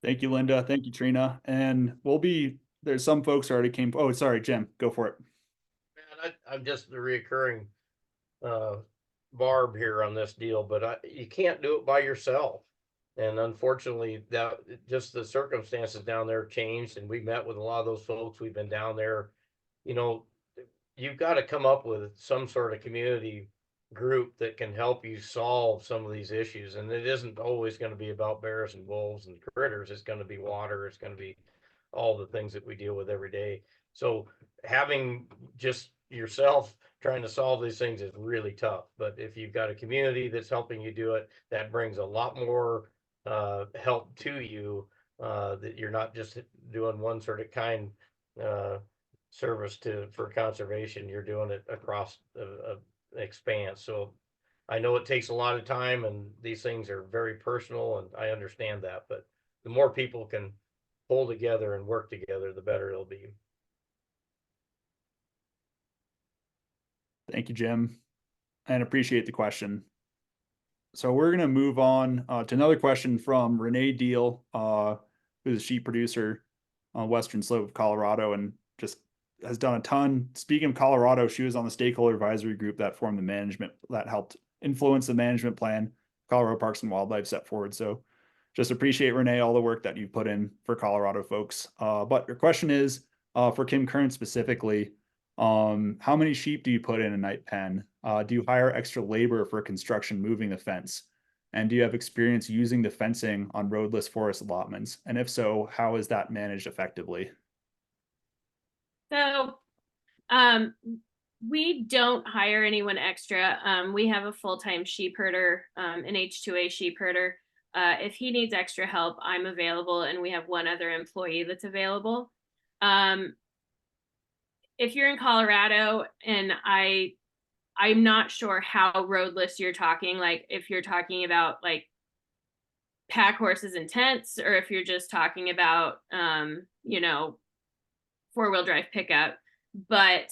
Thank you, Linda. Thank you, Trina. And there's some folks already came. Oh, sorry, Jim, go for it. Man, I'm just the reoccurring barb here on this deal, but you can't do it by yourself. And unfortunately, that just the circumstances down there changed, and we met with a lot of those folks. We've been down there, you've got to come up with some sort of community group that can help you solve some of these issues. And it isn't always going to be about bears and wolves and critters. It's going to be water. It's going to be all the things that we deal with every day. So having just yourself trying to solve these things is really tough. But if you've got a community that's helping you do it, that brings a lot more help to you, that you're not just doing one sort of kind service for conservation. You're doing it across a expanse. So I know it takes a lot of time, and these things are very personal, and I understand that, but the more people can pull together and work together, the better it'll be. Thank you, Jim, and appreciate the question. So we're going to move on to another question from Renee Deal, who's a sheep producer on Western Slope of Colorado, and just has done a ton. Speaking of Colorado, she was on the stakeholder advisory group that formed the management that helped influence the management plan Colorado Parks and Wildlife set forward. So just appreciate, Renee, all the work that you've put in for Colorado folks. But your question is for Kim Kearns specifically, how many sheep do you put in a night pen? Do you hire extra labor for construction moving the fence? And do you have experience using the fencing on roadless forest allotments? And if so, how is that managed effectively? So, we don't hire anyone extra. We have a full-time sheep herder, an H2A sheep herder. If he needs extra help, I'm available, and we have one other employee that's available. If you're in Colorado, and I'm not sure how roadless you're talking, like if you're talking about like pack horses and tents, or if you're just talking about, you know, four-wheel drive pickup, but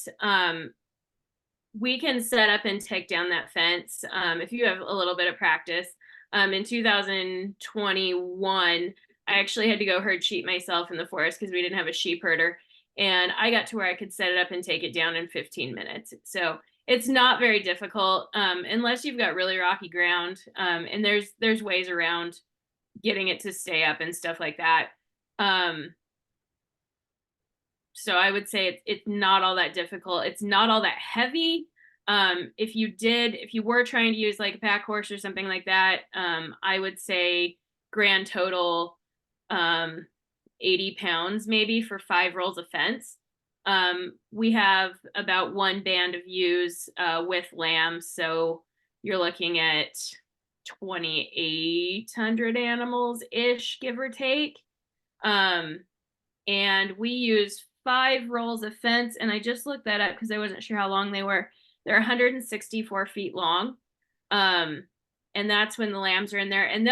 we can set up and take down that fence if you have a little bit of practice. In 2021, I actually had to go herd sheep myself in the forest because we didn't have a sheep herder, and I got to where I could set it up and take it down in 15 minutes. So it's not very difficult unless you've got really rocky ground, and there's ways around getting it to stay up and stuff like that. So I would say it's not all that difficult. It's not all that heavy. If you were trying to use like a pack horse or something like that, I would say grand total 80 pounds maybe for 5 rolls of fence. We have about 1 band of ewes with lambs, so you're looking at 2,800 animals ish, give or take. And we use 5 rolls of fence, and I just looked that up because I wasn't sure how long they were. They're 164 feet long. And that's when the lambs are in there, and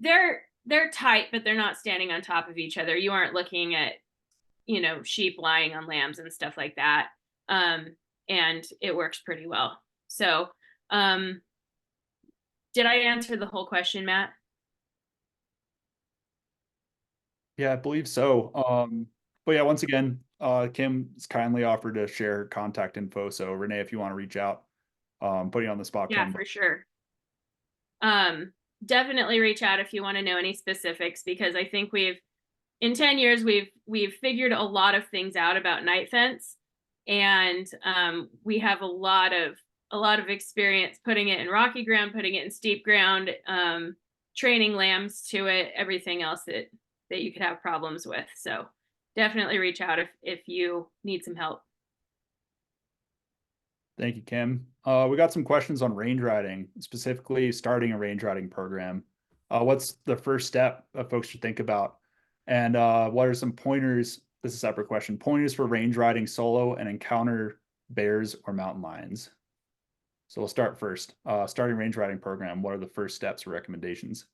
they're tight, but they're not standing on top of each other. You aren't looking at, you know, sheep lying on lambs and stuff like that. And it works pretty well. So, did I answer the whole question, Matt? Yeah, I believe so. But yeah, once again, Kim's kindly offered to share her contact info. So Renee, if you want to reach out, putting you on the spot. Yeah, Kim. for sure. Definitely reach out if you want to know any specifics, because I think in 10 years, we've figured a lot of things out about night fence, and we have a lot of experience putting it in rocky ground, putting it in steep ground, training lambs to it, everything else that you could have problems with. So definitely reach out if you need some help. Thank you, Kim. We got some questions on range riding, specifically starting a range riding program. What's the first step that folks should think about? And what are some pointers? This is a separate question. Pointers for range riding solo and encounter bears or mountain lions. So we'll start first. Starting range riding program. What are the first steps or recommendations?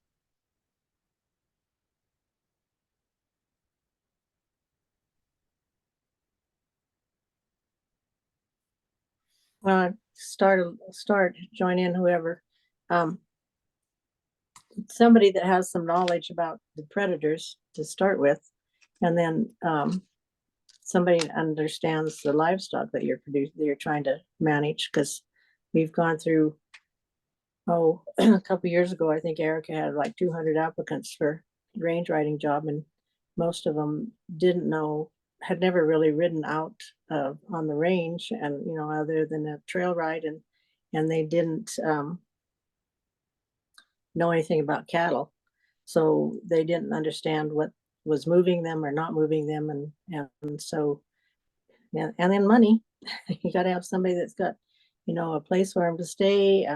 Join in whoever. Somebody that has some knowledge about the predators to start with, and then somebody that understands the livestock that you're trying to manage, because we've gone through, a couple years ago, I think Erica had like 200 applicants for range riding job, and most of them didn't know had never really ridden out on the range, and other than a trail ride, and they didn't know anything about cattle, so they didn't understand what was moving them or not moving them, and so yeah, and then money. You got to have somebody that's got a place for them to stay,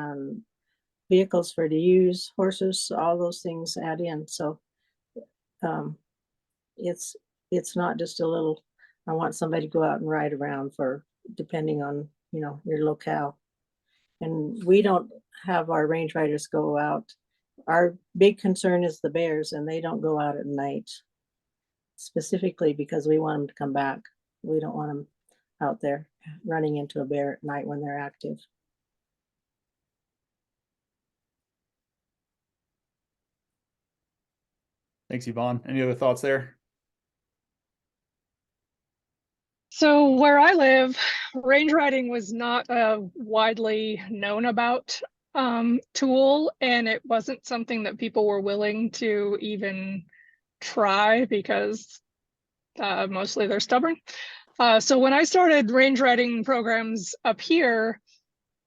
vehicles for to use, horses, all those things add in. So um, it's not just a little, I want somebody to go out and ride around for, depending on your locale. And we don't have our range riders go out. Our big concern is the bears, and they don't go out at night, specifically because we want them to come back. We don't want them out there running into a bear at night when they're active. Thanks, Yvonne. Any other thoughts there? So where I live, range riding was not a widely known about tool, and it wasn't something that people were willing to even try because mostly they're stubborn. So when I started range riding programs up here,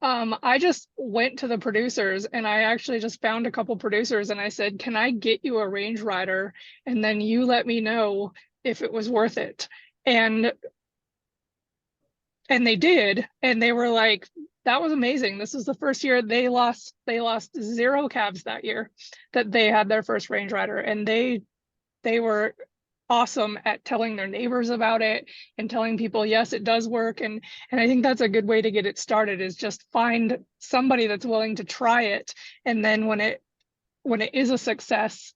I just went to the producers, and I actually just found a couple producers, and I said, can I get you a range rider? And then you let me know if it was worth it. And they did, and they were like, that was amazing. This was the first year they lost 0 calves that year that they had their first range rider, and they were awesome at telling their neighbors about it and telling people, yes, it does work. And I think that's a good way to get it started, is just find somebody that's willing to try it. And then when it is a success,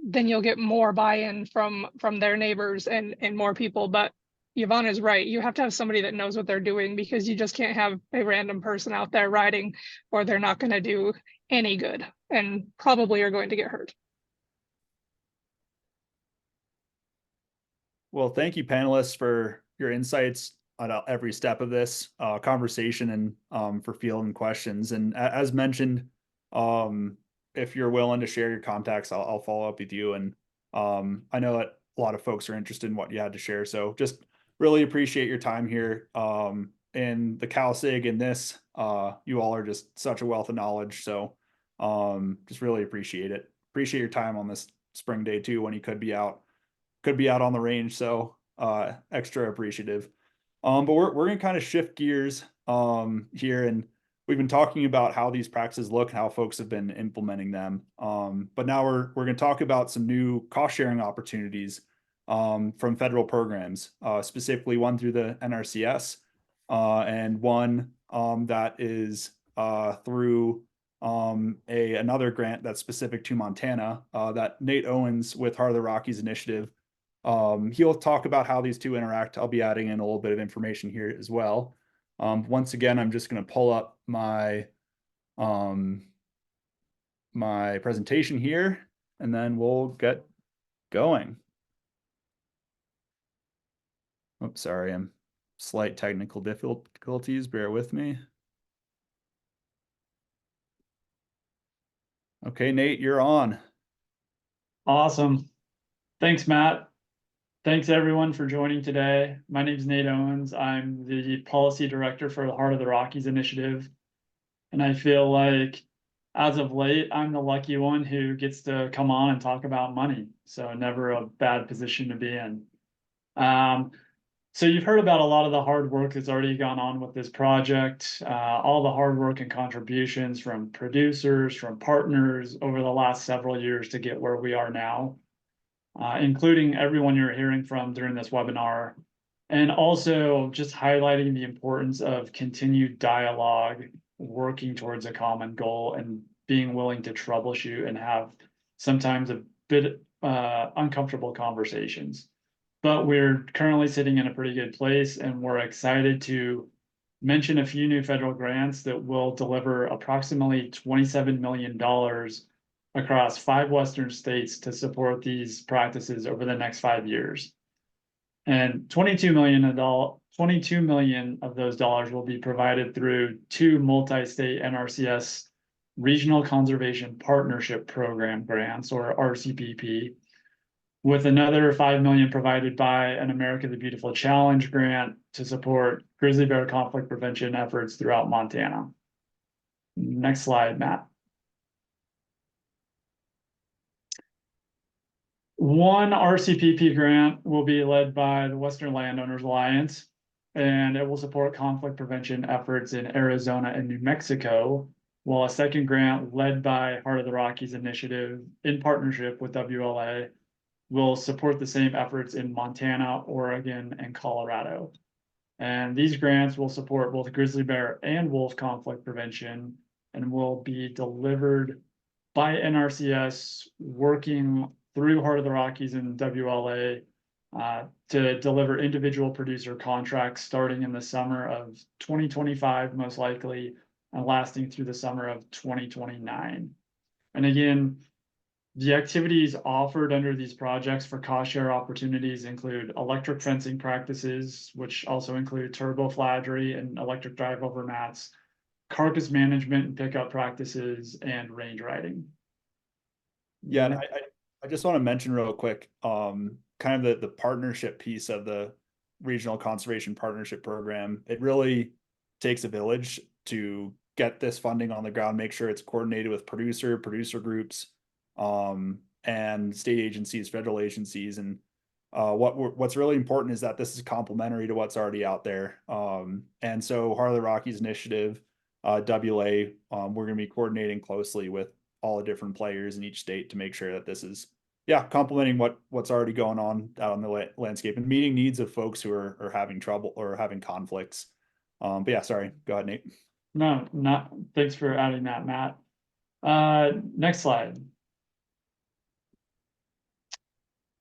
then you'll get more buy-in from their neighbors and more people. But Yvonne is right. You have to have somebody that knows what they're doing, because you just can't have a random person out there riding, or they're not going to do any good and probably are going to get hurt. Well, thank you, panelists, for your insights on every step of this conversation, and for fielding questions. And as mentioned, if you're willing to share your contacts, I'll follow up with you. And I know that a lot of folks are interested in what you had to share. So just really appreciate your time here. And the CalSig and this, you all are just such a wealth of knowledge. So just really appreciate it. Appreciate your time on this spring day too, when you could be out on the range. So extra appreciative. But we're gonna kind of shift gears here, and we've been talking about how these practices look and how folks have been implementing them. But now we're gonna talk about some new cost sharing opportunities from federal programs, specifically one through the NRCS, and one that is through another grant that's specific to Montana, that Nate Owens with Heart of the Rockies initiative. He'll talk about how these two interact. I'll be adding in a little bit of information here as well. Once again, I'm just going to pull up my my presentation here, and then we'll get going. Oops, sorry, I'm slight technical difficulties. Bear with me. Okay, Nate, you're on. Awesome. Thanks, Matt. Thanks everyone for joining today. My name is Nate Owens. I'm the policy director for the Heart of the Rockies initiative. And I feel like as of late, I'm the lucky one who gets to come on and talk about money. So never a bad position to be in. So you've heard about a lot of the hard work that's already gone on with this project, all the hard work and contributions from producers, from partners over the last several years to get where we are now. Including everyone you're hearing from during this webinar, and also just highlighting the importance of continued dialogue, working towards a common goal, and being willing to troubleshoot and have sometimes a bit uncomfortable conversations. But we're currently sitting in a pretty good place, and we're excited to mention a few new federal grants that will deliver approximately $27 million across 5 Western states to support these practices over the next 5 years. And 22 million of those dollars will be provided through 2 multi-state NRCS Regional Conservation Partnership Program grants, or RCPP, with another 5 million provided by an America the Beautiful Challenge grant to support grizzly bear conflict prevention efforts throughout Montana. Next slide, Matt. One RCPP grant will be led by the Western Landowners Alliance, and it will support conflict prevention efforts in Arizona and New Mexico, while a second grant led by Heart of the Rockies Initiative in partnership with WLA will support the same efforts in Montana, Oregon, and Colorado. And these grants will support both grizzly bear and wolf conflict prevention and will be delivered by NRCS working through Heart of the Rockies and WLA to deliver individual producer contracts starting in the summer of 2025, most likely, and lasting through the summer of 2029. And again, the activities offered under these projects for cost share opportunities include electric fencing practices, which also include turbo fladry and electric drive over mats, carcass management and pickup practices, and range riding. Yeah, and I just want to mention real quick, kind of the partnership piece of the Regional Conservation Partnership Program. It really takes a village to get this funding on the ground, make sure it's coordinated with producer groups, and state agencies, federal agencies. And what's really important is that this is complementary to what's already out there. And so Heart of the Rockies Initiative, WA, we're going to be coordinating closely with all the different players in each state to make sure that this is, complementing what's already going on out on the landscape and meeting needs of folks who are having trouble or having conflicts. But yeah, sorry, go ahead, Nate. No, thanks for adding that, Matt. Next slide.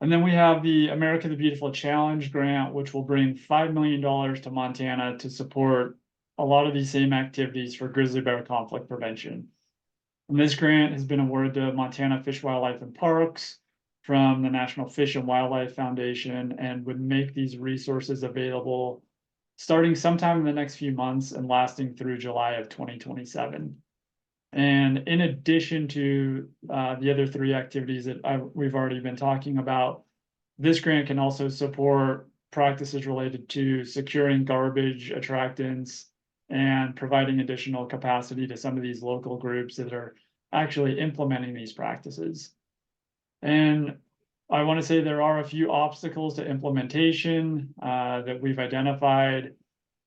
And then we have the America the Beautiful Challenge grant, which will bring $5 million to Montana to support a lot of these same activities for grizzly bear conflict prevention. And this grant has been awarded to Montana Fish, Wildlife, and Parks from the National Fish and Wildlife Foundation, and would make these resources available starting sometime in the next few months and lasting through July of 2027. And in addition to the other three activities that we've already been talking about, this grant can also support practices related to securing garbage attractants and providing additional capacity to some of these local groups that are actually implementing these practices. And I want to say there are a few obstacles to implementation that we've identified.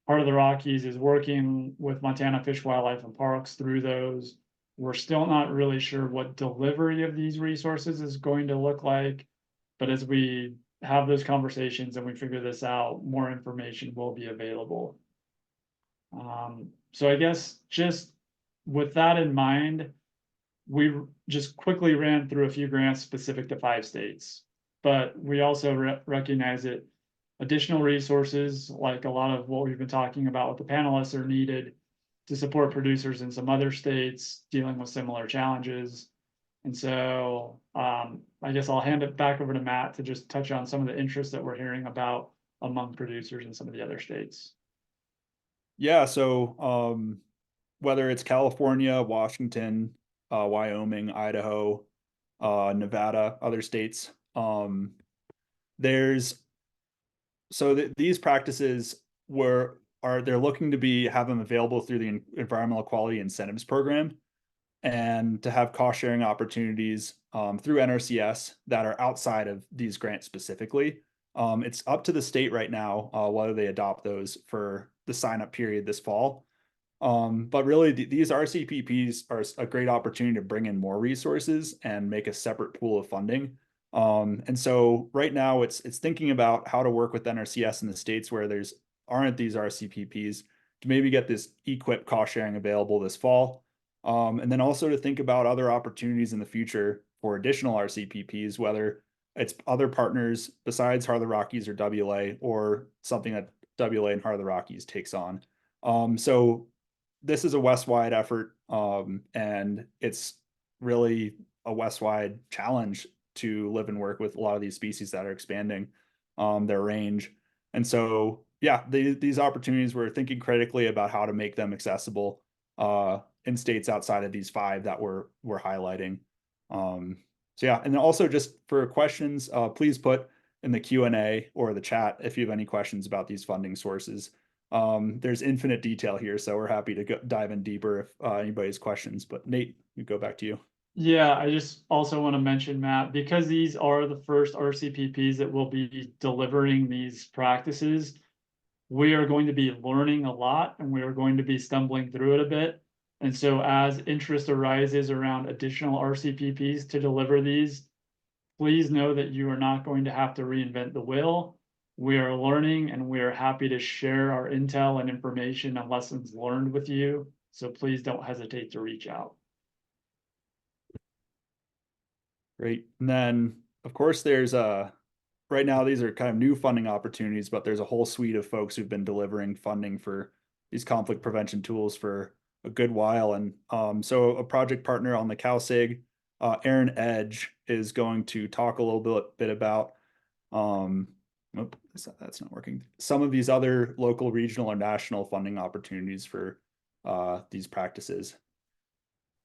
Heart of the Rockies is working with Montana Fish, Wildlife, and Parks through those. We're still not really sure what delivery of these resources is going to look like, but as we have those conversations and we figure this out, more information will be available. So I guess just with that in mind, we just quickly ran through a few grants specific to 5 states, but we also recognize that additional resources, like a lot of what we've been talking about with the panelists, are needed to support producers in some other states dealing with similar challenges. And so I guess I'll hand it back over to Matt to just touch on some of the interests that we're hearing about among producers in some of the other states. Yeah, so whether it's California, Washington, Wyoming, Idaho, Nevada, other states, these practices they're looking to have them available through the Environmental Quality Incentives Program, and to have cost sharing opportunities through NRCS that are outside of these grants specifically. It's up to the state right now whether they adopt those for the sign up period this fall. But really these RCPPs are a great opportunity to bring in more resources and make a separate pool of funding. And so right now it's thinking about how to work with NRCS in the states where aren't these RCPPs to maybe get this equip cost sharing available this fall. And then also to think about other opportunities in the future for additional RCPPs, whether it's other partners besides Heart of the Rockies or WLA, or something that WLA and Heart of the Rockies takes on. So this is a West-wide effort, and it's really a West-wide challenge to live and work with a lot of these species that are expanding their range. And so, yeah, these opportunities, we're thinking critically about how to make them accessible in states outside of these 5 that we're highlighting. So yeah, and then also just for questions, please put in the Q&A or the chat if you have any questions about these funding sources. There's infinite detail here, so we're happy to dive in deeper if anybody's questions. But Nate, we go back to you. Yeah, I just also want to mention, Matt, because these are the first RCPPs that will be delivering these practices, we are going to be learning a lot and we are going to be stumbling through it a bit. And so as interest arises around additional RCPPs to deliver these, please know that you are not going to have to reinvent the wheel. We are learning and we are happy to share our intel and information and lessons learned with you. So please don't hesitate to reach out. Great. And then, of course, there's right now, these are kind of new funding opportunities, but there's a whole suite of folks who've been delivering funding for these conflict prevention tools for a good while. And so a project partner on the CalSig, Aaron Edge, is going to talk a little bit about, that's not working, some of these other local, regional, or national funding opportunities for these practices.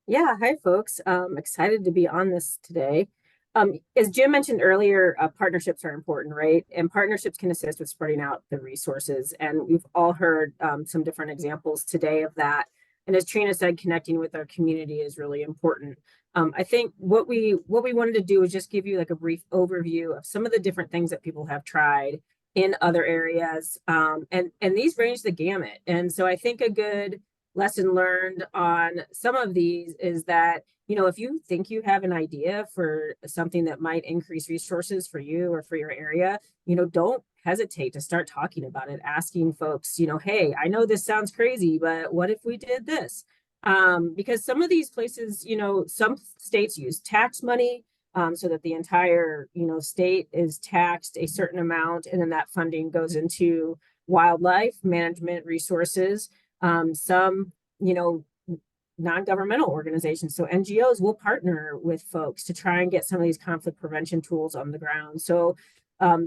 Yeah, hi folks. Excited to be on this today. As Jim mentioned earlier, partnerships are important, right? And partnerships can assist with spreading out the resources. And we've all heard some different examples today of that. And as Trina said, connecting with our community is really important. I think what we wanted to do is just give you like a brief overview of some of the different things that people have tried in other areas. And these range the gamut. And so I think a good lesson learned on some of these is that, you know, if you think you have an idea for something that might increase resources for you or for your area, you know, don't hesitate to start talking about it, asking folks, you know, hey, I know this sounds crazy, but what if we did this? Because some of these places, you know, some states use tax money so that the entire, you know, state is taxed a certain amount, and then that funding goes into wildlife management resources. Some, you know, non-governmental organizations, so NGOs, will partner with folks to try and get some of these conflict prevention tools on the ground. So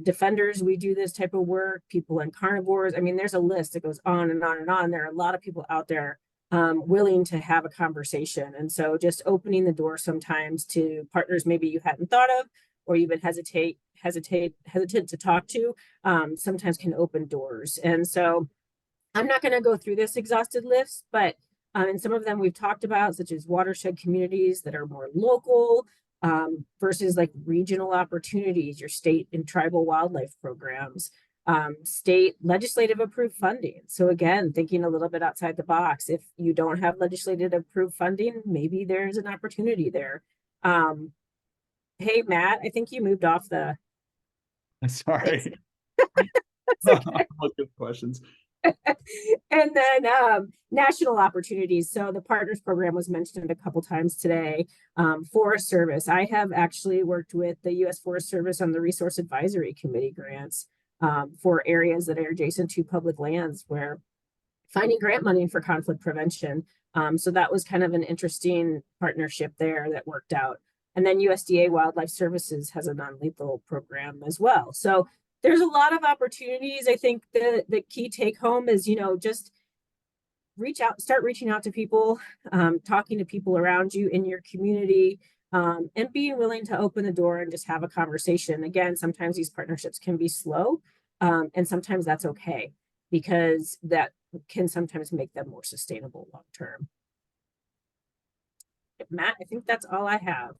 defenders, we do this type of work, people in carnivores. I mean, there's a list that goes on and on and on. There are a lot of people out there willing to have a conversation. And so just opening the door sometimes to partners maybe you hadn't thought of, or you've been hesitant to talk to, sometimes can open doors. And so I'm not going to go through this exhaustive list, but and some of them we've talked about, such as watershed communities that are more local versus like regional opportunities, your state and tribal wildlife programs, state legislative approved funding. So again, thinking a little bit outside the box. If you don't have legislative approved funding, maybe there's an opportunity there. Hey, Matt, I think you moved off the. Sorry. That's okay. Good questions. And then national opportunities. So the partners program was mentioned a couple times today. Forest Service. I have actually worked with the U.S. Forest Service on the Resource Advisory Committee grants for areas that are adjacent to public lands where finding grant money for conflict prevention. So that was kind of an interesting partnership there that worked out. And then USDA Wildlife Services has a non-lethal program as well. So there's a lot of opportunities. I think the key take home is, you know, just start reaching out to people, talking to people around you in your community, and being willing to open the door and just have a conversation. Again, sometimes these partnerships can be slow, and sometimes that's okay, because that can sometimes make them more sustainable long term. Matt, I think that's all I have.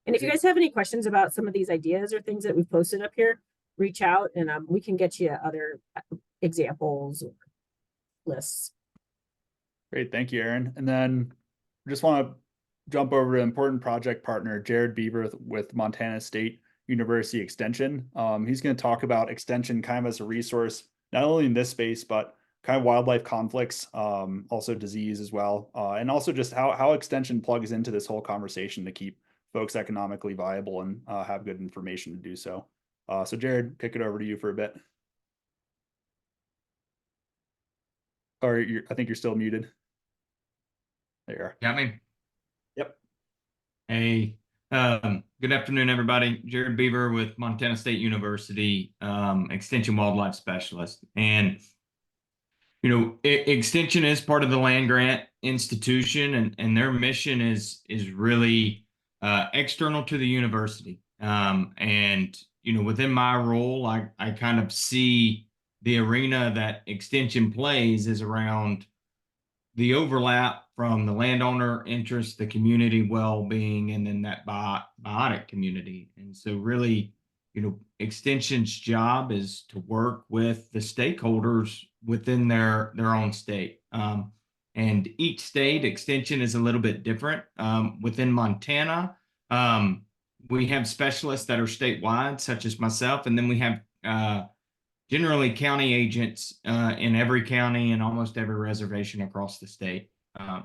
And if you guys have any questions about some of these ideas or things that we've posted up here, reach out and we can get you other examples or lists. Great, thank you, Aaron. And then just want to jump over to important project partner, Jared Beaver with Montana State University Extension. He's going to talk about extension kind of as a resource, not only in this space, but kind of wildlife conflicts, also disease as well. And also just how extension plugs into this whole conversation to keep folks economically viable and have good information to do so. So Jared, kick it over to you for a bit. Or I think you're still muted. There you are. Got me? Yep. Hey, good afternoon, everybody. Jared Beaver with Montana State University, Extension Wildlife Specialist. And, you know, Extension is part of the land grant institution, and their mission is really external to the university. And, within my role, I kind of see the arena that extension plays is around the overlap from the landowner interest, the community well-being, and then that biotic community. And so really, extension's job is to work with the stakeholders within their own state. And each state extension is a little bit different. Within Montana, we have specialists that are statewide, such as myself, and then we have generally county agents in every county and almost every reservation across the state.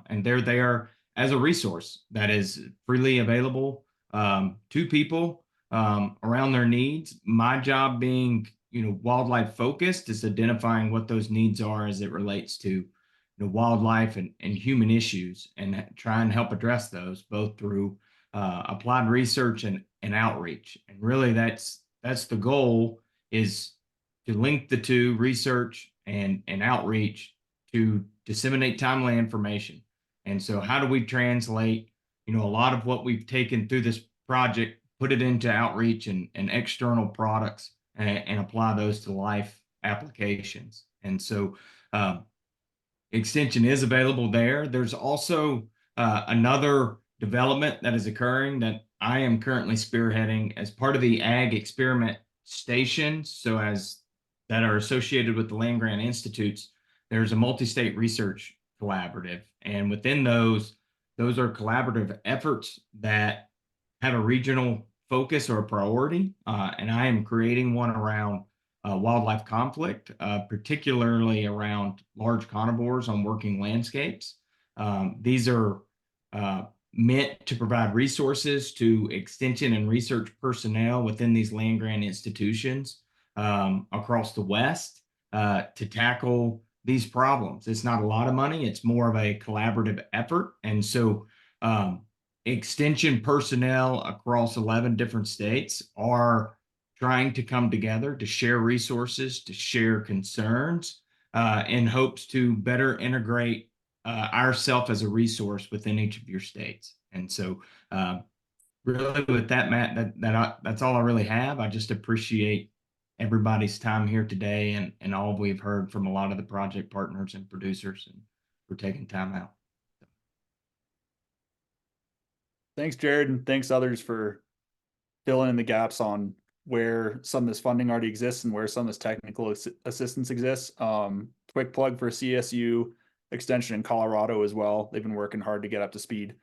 And they're there as a resource that is freely available to people around their needs. My job being, wildlife focused is identifying what those needs are as it relates to wildlife and human issues, and try and help address those both through applied research and outreach. And really that's the goal, is to link the two, research and outreach, to disseminate timely information. And so how do we translate, a lot of what we've taken through this project, put it into outreach and external products, and apply those to life applications. And so extension is available there. There's also another development that is occurring that I am currently spearheading as part of the Ag Experiment Stations. So as that are associated with the land grant institutes, there's a multi-state research collaborative. And within those are collaborative efforts that have a regional focus or a priority. And I am creating one around wildlife conflict, particularly around large carnivores on working landscapes. These are meant to provide resources to extension and research personnel within these land grant institutions across the West to tackle these problems. It's not a lot of money. It's more of a collaborative effort. And so extension personnel across 11 different states are trying to come together to share resources, to share concerns, in hopes to better integrate ourself as a resource within each of your states. And so really with that, Matt, that's all I really have. I just appreciate everybody's time here today and all we've heard from a lot of the project partners and producers, and for taking time out. Thanks, Jared, and thanks others for filling in the gaps on where some of this funding already exists and where some of this technical assistance exists. Quick plug for CSU Extension in Colorado as well. They've been working hard to get up to speed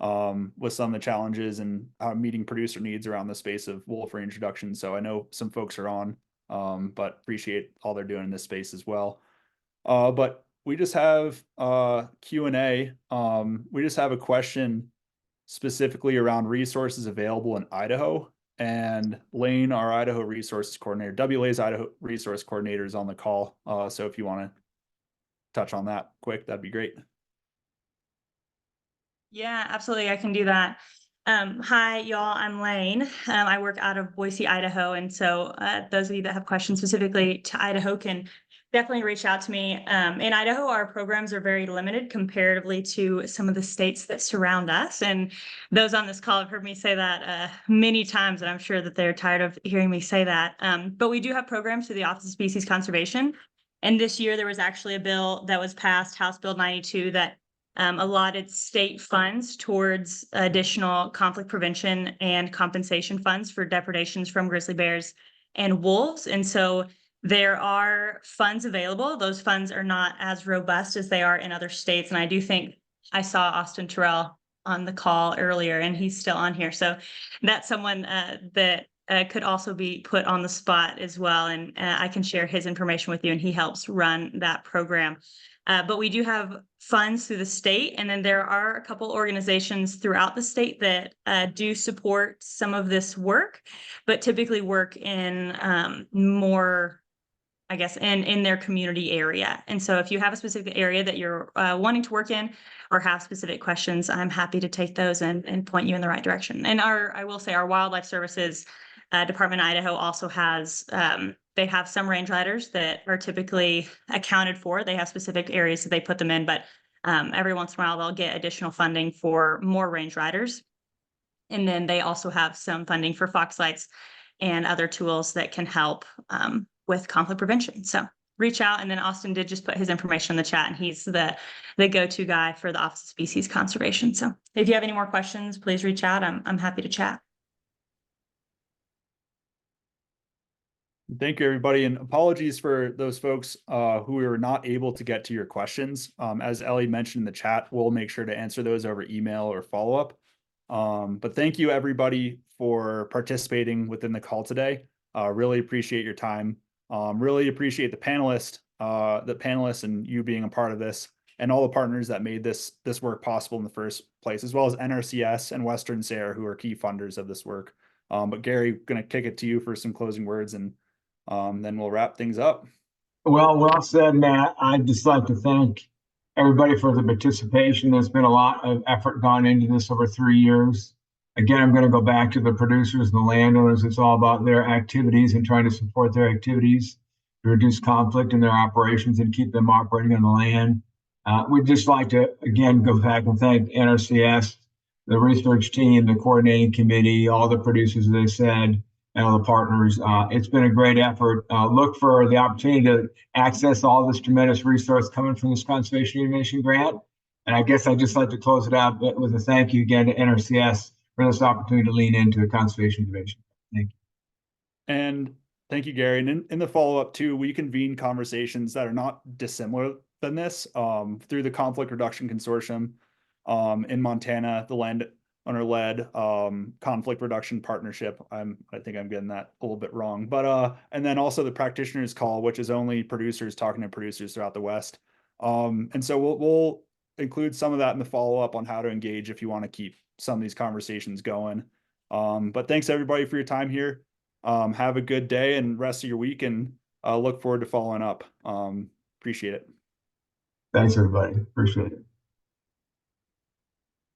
with some of the challenges and meeting producer needs around the space of wolf reintroduction. So I know some folks are on, but appreciate all they're doing in this space as well. But we just have Q&A. We just have a question specifically around resources available in Idaho. And Lane, our Idaho resources coordinator, WLA's Idaho resource coordinator, is on the call. So if you want to touch on that quick, that'd be great. Yeah, absolutely. I can do that. Hi, y'all. I'm Lane. I work out of Boise, Idaho. And so those of you that have questions specifically to Idaho can definitely reach out to me. In Idaho, our programs are very limited comparatively to some of the states that surround us. And those on this call have heard me say that many times, and I'm sure that they're tired of hearing me say that. But we do have programs through the Office of Species Conservation. And this year, there was actually a bill that was passed, House Bill 92, that allotted state funds towards additional conflict prevention and compensation funds for depredations from grizzly bears and wolves. And so there are funds available. Those funds are not as robust as they are in other states. And I do think I saw Austin Terrell on the call earlier, and he's still on here. So that's someone that could also be put on the spot as well. And I can share his information with you, and he helps run that program. But we do have funds through the state, and then there are a couple organizations throughout the state that do support some of this work, but typically work in more, I guess, in their community area. And so if you have a specific area that you're wanting to work in or have specific questions, I'm happy to take those and point you in the right direction. And I will say our Wildlife Services Department of Idaho also has, they have some range riders that are typically accounted for. They have specific areas that they put them in, but every once in a while they'll get additional funding for more range riders. And then they also have some funding for fox lights and other tools that can help with conflict prevention. So reach out. And then Austin did just put his information in the chat, and he's the go-to guy for the Office of Species Conservation. So if you have any more questions, please reach out. I'm happy to chat. Thank you, everybody, and apologies for those folks who were not able to get to your questions. As Ellie mentioned in the chat, we'll make sure to answer those over email or follow-up. But thank you, everybody, for participating within the call today. Really appreciate your time. Really appreciate the panelists and you being a part of this, and all the partners that made this work possible in the first place, as well as NRCS and Western SARE, who are key funders of this work. But Gary, going to kick it to you for some closing words, and then we'll wrap things up. Well said, Matt. I'd just like to thank everybody for the participation. There's been a lot of effort gone into this over 3 years. Again, I'm going to go back to the producers and the landowners. It's all about their activities and trying to support their activities to reduce conflict in their operations and keep them operating on the land. We'd just like to, again, go back and thank NRCS, the research team, the coordinating committee, all the producers, as I said, and all the partners. It's been a great effort. Look for the opportunity to access all this tremendous resource coming from this Conservation Innovation Grant. And I guess I'd just like to close it out with a thank you again to NRCS for this opportunity to lean into the Conservation Innovation. Thank you. And thank you, Gary. And in the follow-up too, we convene conversations that are not dissimilar than this through the Conflict Reduction Consortium in Montana, the landowner-led conflict reduction partnership. I think I'm getting that a little bit wrong, but and then also the practitioners call, which is only producers talking to producers throughout the West. And so we'll include some of that in the follow-up on how to engage if you want to keep some of these conversations going. But thanks everybody for your time here. Have a good day and rest of your week, and look forward to following up. Appreciate it. Thanks, everybody. Appreciate it.